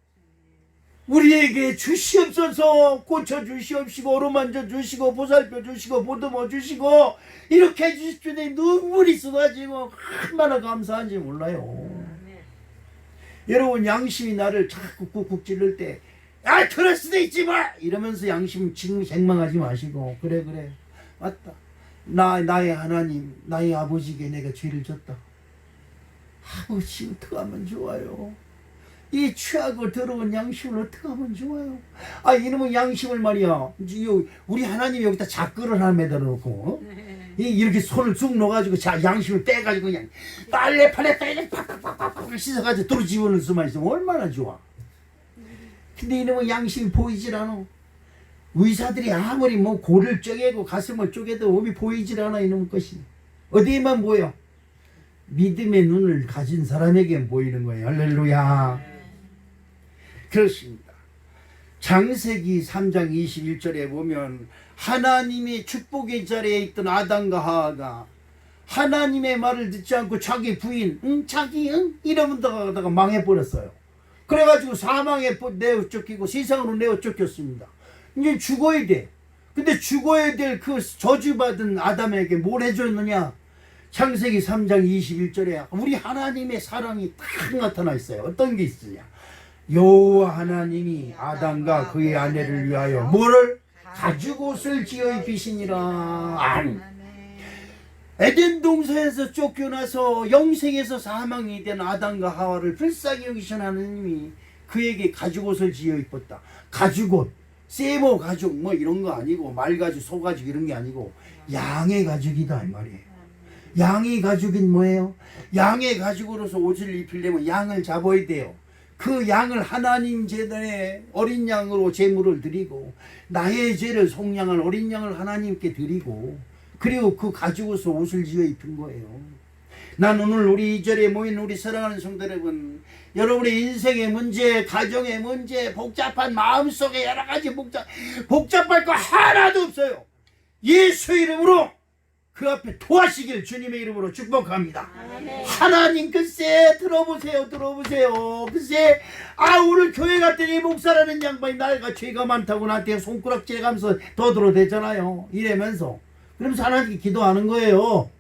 우리에게 주시옵소서. 고쳐주시옵시고 어루만져 주시고 보살펴 주시고 보듬어 주시고 이렇게 해주십시오. 내 눈물이 쏟아지고 얼마나 감사한지 몰라요. 여러분 양심이 나를 자꾸 꾹꾹 찌를 때 그럴 수도 있지 마 이러면서 양심 지금 책망하지 마시고 그래 맞다. 나의 하나님 나의 아버지에게 내가 죄를 졌다. 아버지 어떻게 하면 좋아요? 이 취하고 더러운 양심을 어떻게 하면 좋아요? 이놈의 양심을 말이야. 우리 하나님이 여기다 작글을 하나 매달아 놓고 이렇게 손을 쑥 넣어가지고 양심을 빼가지고 그냥 빨래 팍팍팍 씻어가지고 도로 집어넣을 수만 있으면 얼마나 좋아. 근데 이놈의 양심이 보이질 않아. 의사들이 아무리 골을 쪼개고 가슴을 쪼개도 몸이 보이질 않아. 이놈의 것이 어디에만 보여? 믿음의 눈을 가진 사람에게 보이는 거예요. 할렐루야. 그렇습니다. 창세기 3장 21절에 보면 하나님의 축복의 자리에 있던 아담과 하와가 하나님의 말을 듣지 않고 자기 부인 이러면다가 망해버렸어요. 그래가지고 사망에 내어 쫓기고 세상으로 내어 쫓겼습니다. 이제 죽어야 돼. 근데 죽어야 될 그 저주받은 아담에게 뭘 해줬느냐? 창세기 3장 21절에 우리 하나님의 사랑이 딱 나타나 있어요. 어떤 게 있으냐? 여호와 하나님이 아담과 그의 아내를 위하여 뭐를? 가죽옷을 지어 입히시니라. 에덴 동산에서 쫓겨나서 영생에서 사망이 된 아담과 하와를 불쌍히 여기신 하나님이 그에게 가죽옷을 지어 입혔다. 가죽옷, 세모 가죽 이런 거 아니고 말가죽, 소가죽 이런 게 아니고 양의 가죽이다 이 말이에요. 양의 가죽은 뭐예요? 양의 가죽으로서 옷을 입히려면 양을 잡아야 돼요. 그 양을 하나님 제단에 어린 양으로 제물을 드리고 나의 죄를 속량한 어린 양을 하나님께 드리고 그리고 그 가죽으로서 옷을 지어 입힌 거예요. 난 오늘 우리 이 자리에 모인 우리 사랑하는 성도 여러분, 여러분의 인생의 문제, 가정의 문제, 복잡한 마음속에 여러 가지 복잡할 거 하나도 없어요. 예수 이름으로 그 앞에 도와시길 주님의 이름으로 축복합니다. 아멘. 하나님 글쎄 들어보세요. 글쎄 오늘 교회 갔더니 목사라는 양반이 나이가 죄가 많다고 나한테 손가락질하면서 더들어대잖아요. 이러면서 그러면서 하나님께 기도하는 거예요.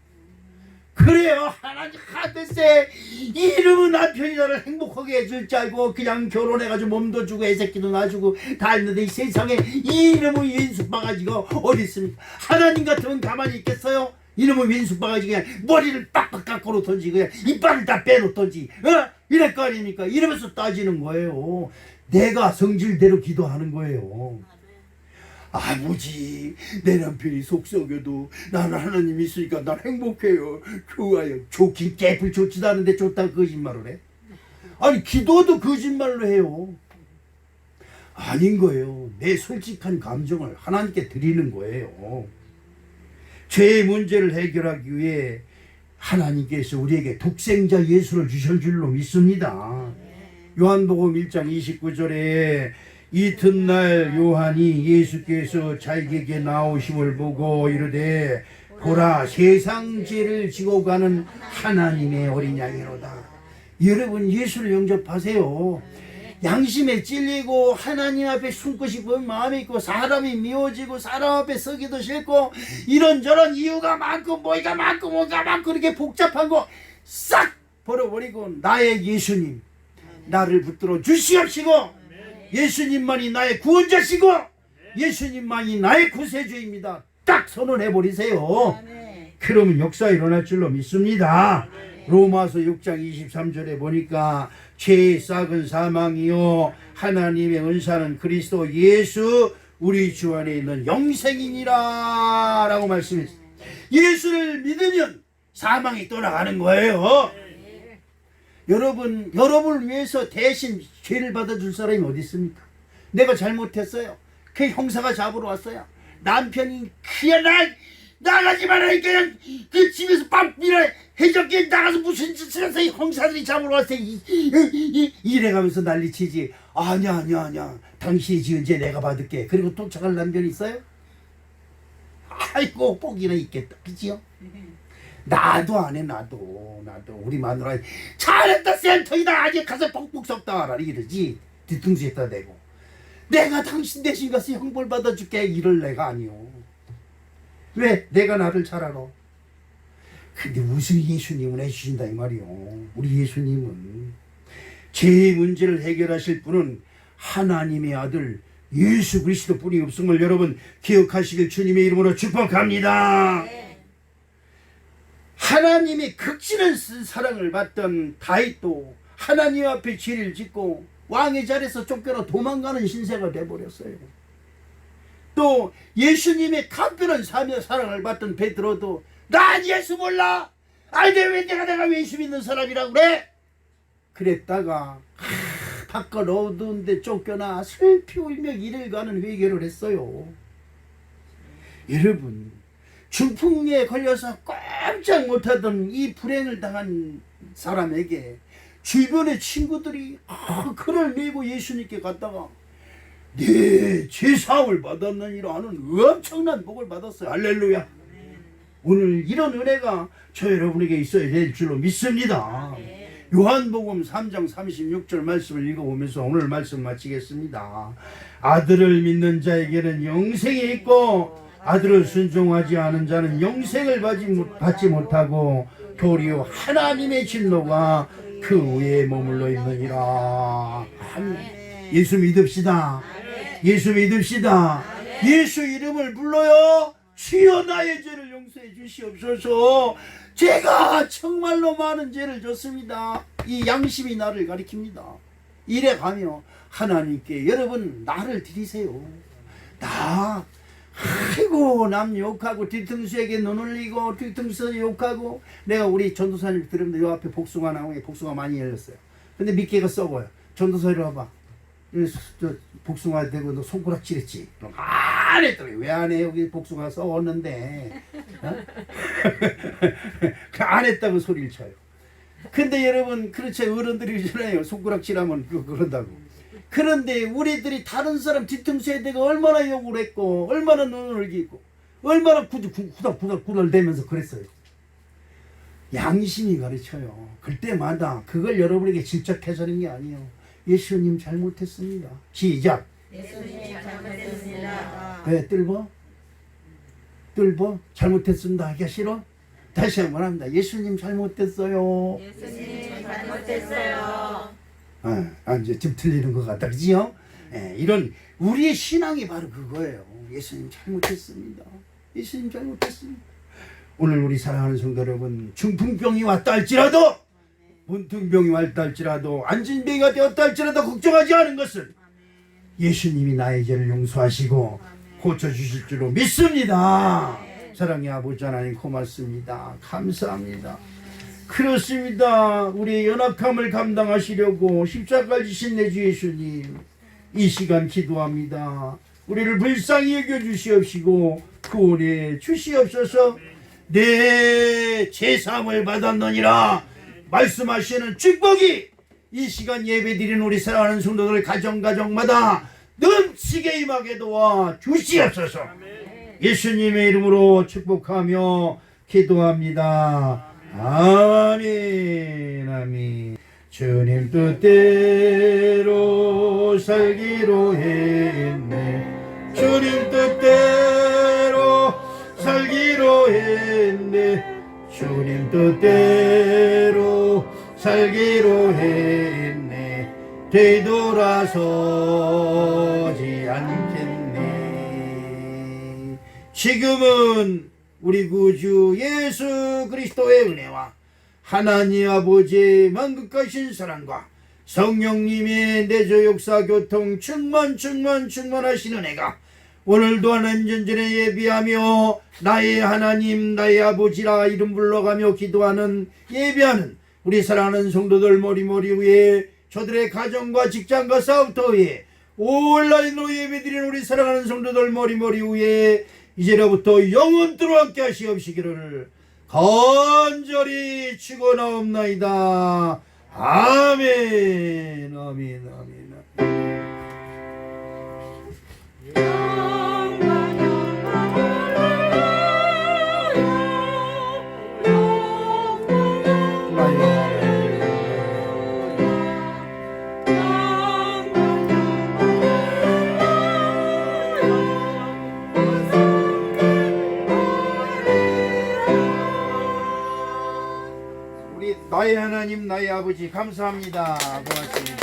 그래요. 하나님 글쎄 이름은 남편이 나를 행복하게 해줄 줄 알고 그냥 결혼해가지고 몸도 주고 애새끼도 낳아주고 다 했는데 이 세상에 이 이름을 인수 봐가지고 어디 있습니까? 하나님 같으면 가만히 있겠어요? 이놈의 왼수바가지 그냥 머리를 빡빡 깎고 놓던지 그냥 이빨을 다 빼놓던지 이럴 거 아닙니까? 이러면서 따지는 거예요. 내가 성질대로 기도하는 거예요. 아버지, 내 남편이 속 썩여도 나는 하나님 있으니까 난 행복해요. 좋아요. 좋긴 깨풀 좋지도 않은데 좋다고 거짓말을 해? 아니 기도도 거짓말로 해요. 아닌 거예요. 내 솔직한 감정을 하나님께 드리는 거예요. 죄의 문제를 해결하기 위해 하나님께서 우리에게 독생자 예수를 주실 줄로 믿습니다. 요한복음 1장 29절에 이튿날 요한이 예수께서 자기에게 나오심을 보고 이르되 보라 세상 죄를 지고 가는 하나님의 어린 양이로다. 여러분 예수를 영접하세요. 양심에 찔리고 하나님 앞에 숨고 싶은 마음이 있고 사람이 미워지고 사람 앞에 서기도 싫고 이런저런 이유가 많고 뭐가 많고 뭐가 많고 이렇게 복잡한 거 싹 버려버리고 나의 예수님 나를 붙들어 주시옵시고 예수님만이 나의 구원자시고 예수님만이 나의 구세주입니다. 딱 선언해버리세요. 그러면 역사 일어날 줄로 믿습니다. 로마서 6장 23절에 보니까 죄의 싹은 사망이요 하나님의 은사는 그리스도 예수 우리 주 안에 있는 영생이니라 라고 말씀했어요. 예수를 믿으면 사망이 떠나가는 거예요. 여러분을 위해서 대신 죄를 받아줄 사람이 어디 있습니까? 내가 잘못했어요. 그 형사가 잡으러 왔어요. 남편이 그냥 나가지 말아요. 그냥 그 집에서 밥 밀어 해적에 나가서 무슨 짓을 해서 형사들이 잡으러 왔어요. 이래가면서 난리치지. 아니야. 당신이 지은 죄 내가 받을게. 그리고 쫓아갈 남편이 있어요? 아이고 복이나 있겠다. 그치요? 나도 안 해. 나도 우리 마누라 잘했다 센터이다 아직 가서 복복 썩다 이러지. 뒤통수에다 대고 내가 당신 대신 가서 형벌 받아줄게 이럴 내가 아니요. 왜? 내가 나를 잘 알아. 근데 무슨 예수님은 해주신다 이 말이요. 우리 예수님은 죄의 문제를 해결하실 분은 하나님의 아들 예수 그리스도 뿐이 없음을 여러분 기억하시길 주님의 이름으로 축복합니다. 하나님의 극진한 사랑을 받던 다윗도 하나님 앞에 죄를 짓고 왕의 자리에서 쫓겨나 도망가는 신세가 돼버렸어요. 또 예수님의 간편한 사랑을 받던 베드로도 난 예수 몰라. 아니 왜 내가 예수 믿는 사람이라고 그래? 그랬다가 바깥 어두운 데 쫓겨나 슬피 울며 이를 가는 회개를 했어요. 여러분 중풍에 걸려서 꼼짝 못하던 이 불행을 당한 사람에게 주변의 친구들이 그를 메고 예수님께 갔다가 네 죄사함을 받았느니라 하는 엄청난 복을 받았어요. 할렐루야. 오늘 이런 은혜가 저 여러분에게 있어야 될 줄로 믿습니다. 요한복음 3장 36절 말씀을 읽어보면서 오늘 말씀 마치겠습니다. 아들을 믿는 자에게는 영생이 있고 아들을 순종하지 않은 자는 영생을 받지 못하고 도리어 하나님의 진노가 그 위에 머물러 있느니라. 예수 믿읍시다. 예수 믿읍시다. 예수 이름을 불러요. 주여 나의 죄를 용서해 주시옵소서. 제가 정말로 많은 죄를 졌습니다. 이 양심이 나를 가리킵니다. 이래 가며 하나님께 여러분 나를 드리세요. 아이고 남 욕하고 뒤통수에게 눈 올리고 뒤통수에 욕하고 내가 우리 전도사님 들으면 요 앞에 복숭아 나무에 복숭아 많이 열렸어요. 근데 미끼가 썩어요. 전도사 이리 와봐. 복숭아 대고 너 손가락 찌랬지? 안 했더니 왜 안 해? 여기 복숭아 썩었는데 안 했다고 소리를 쳐요. 근데 여러분 그렇죠. 어른들이 그러잖아요. 손가락 찌라면 그런다고. 그런데 우리들이 다른 사람 뒤통수에 대고 얼마나 욕을 했고 얼마나 눈을 흘기고 얼마나 구달대면서 그랬어요. 양심이 가르쳐요. 그때마다 그걸 여러분에게 질책해서는 게 아니에요. 예수님 잘못했습니다. 시작.
예수님 잘못했습니다.
왜 뜰보? 잘못했습니다 하기가 싫어? 다시 한번 합니다. 예수님 잘못됐어요.
예수님 잘못했어요.
이제 좀 틀리는 것 같다. 그지요? 이런 우리의 신앙이 바로 그거예요. 예수님 잘못했습니다. 예수님 잘못했습니다. 오늘 우리 사랑하는 성도 여러분, 중풍병이 왔다 할지라도, 문둥병이 왔다 할지라도, 안진병이가 되었다 할지라도 걱정하지 않은 것은 예수님이 나의 죄를 용서하시고 고쳐주실 줄로 믿습니다. 사랑의 아버지 하나님 고맙습니다. 감사합니다. 그렇습니다. 우리의 연약함을 감당하시려고 십자가를 지신 내 주 예수님, 이 시간 기도합니다. 우리를 불쌍히 여겨주시옵시고 구원해 주시옵소서. 내 제사함을 받았느니라 말씀하시는 축복이 이 시간 예배드리는 우리 사랑하는 성도들 가정마다 넘치게 임하게 도와 주시옵소서. 예수님의 이름으로 축복하며 기도합니다. 아멘. 아멘. 주님 뜻대로 살기로 했네. 주님 뜻대로 살기로 했네. 주님 뜻대로 살기로 했네. 되돌아서지 않겠네. 지금은 우리 구주 예수 그리스도의 은혜와 하나님 아버지의 만극하신 사랑과 성령님의 내조 역사 교통 충만하신 은혜가 오늘도 하나님전전에 예비하며 나의 하나님 나의 아버지라 이름 불러가며 기도하는 예배하는 우리 사랑하는 성도들 머리 위에 저들의 가정과 직장과 사업터 위에 온라인으로 예배드리는 우리 사랑하는 성도들 머리 위에 이제로부터 영원토록 함께 하시옵시기를 간절히 축원하옵나이다. 아멘. 아멘. 아멘. 나의 하나님 나의 아버지 감사합니다. 고맙습니다.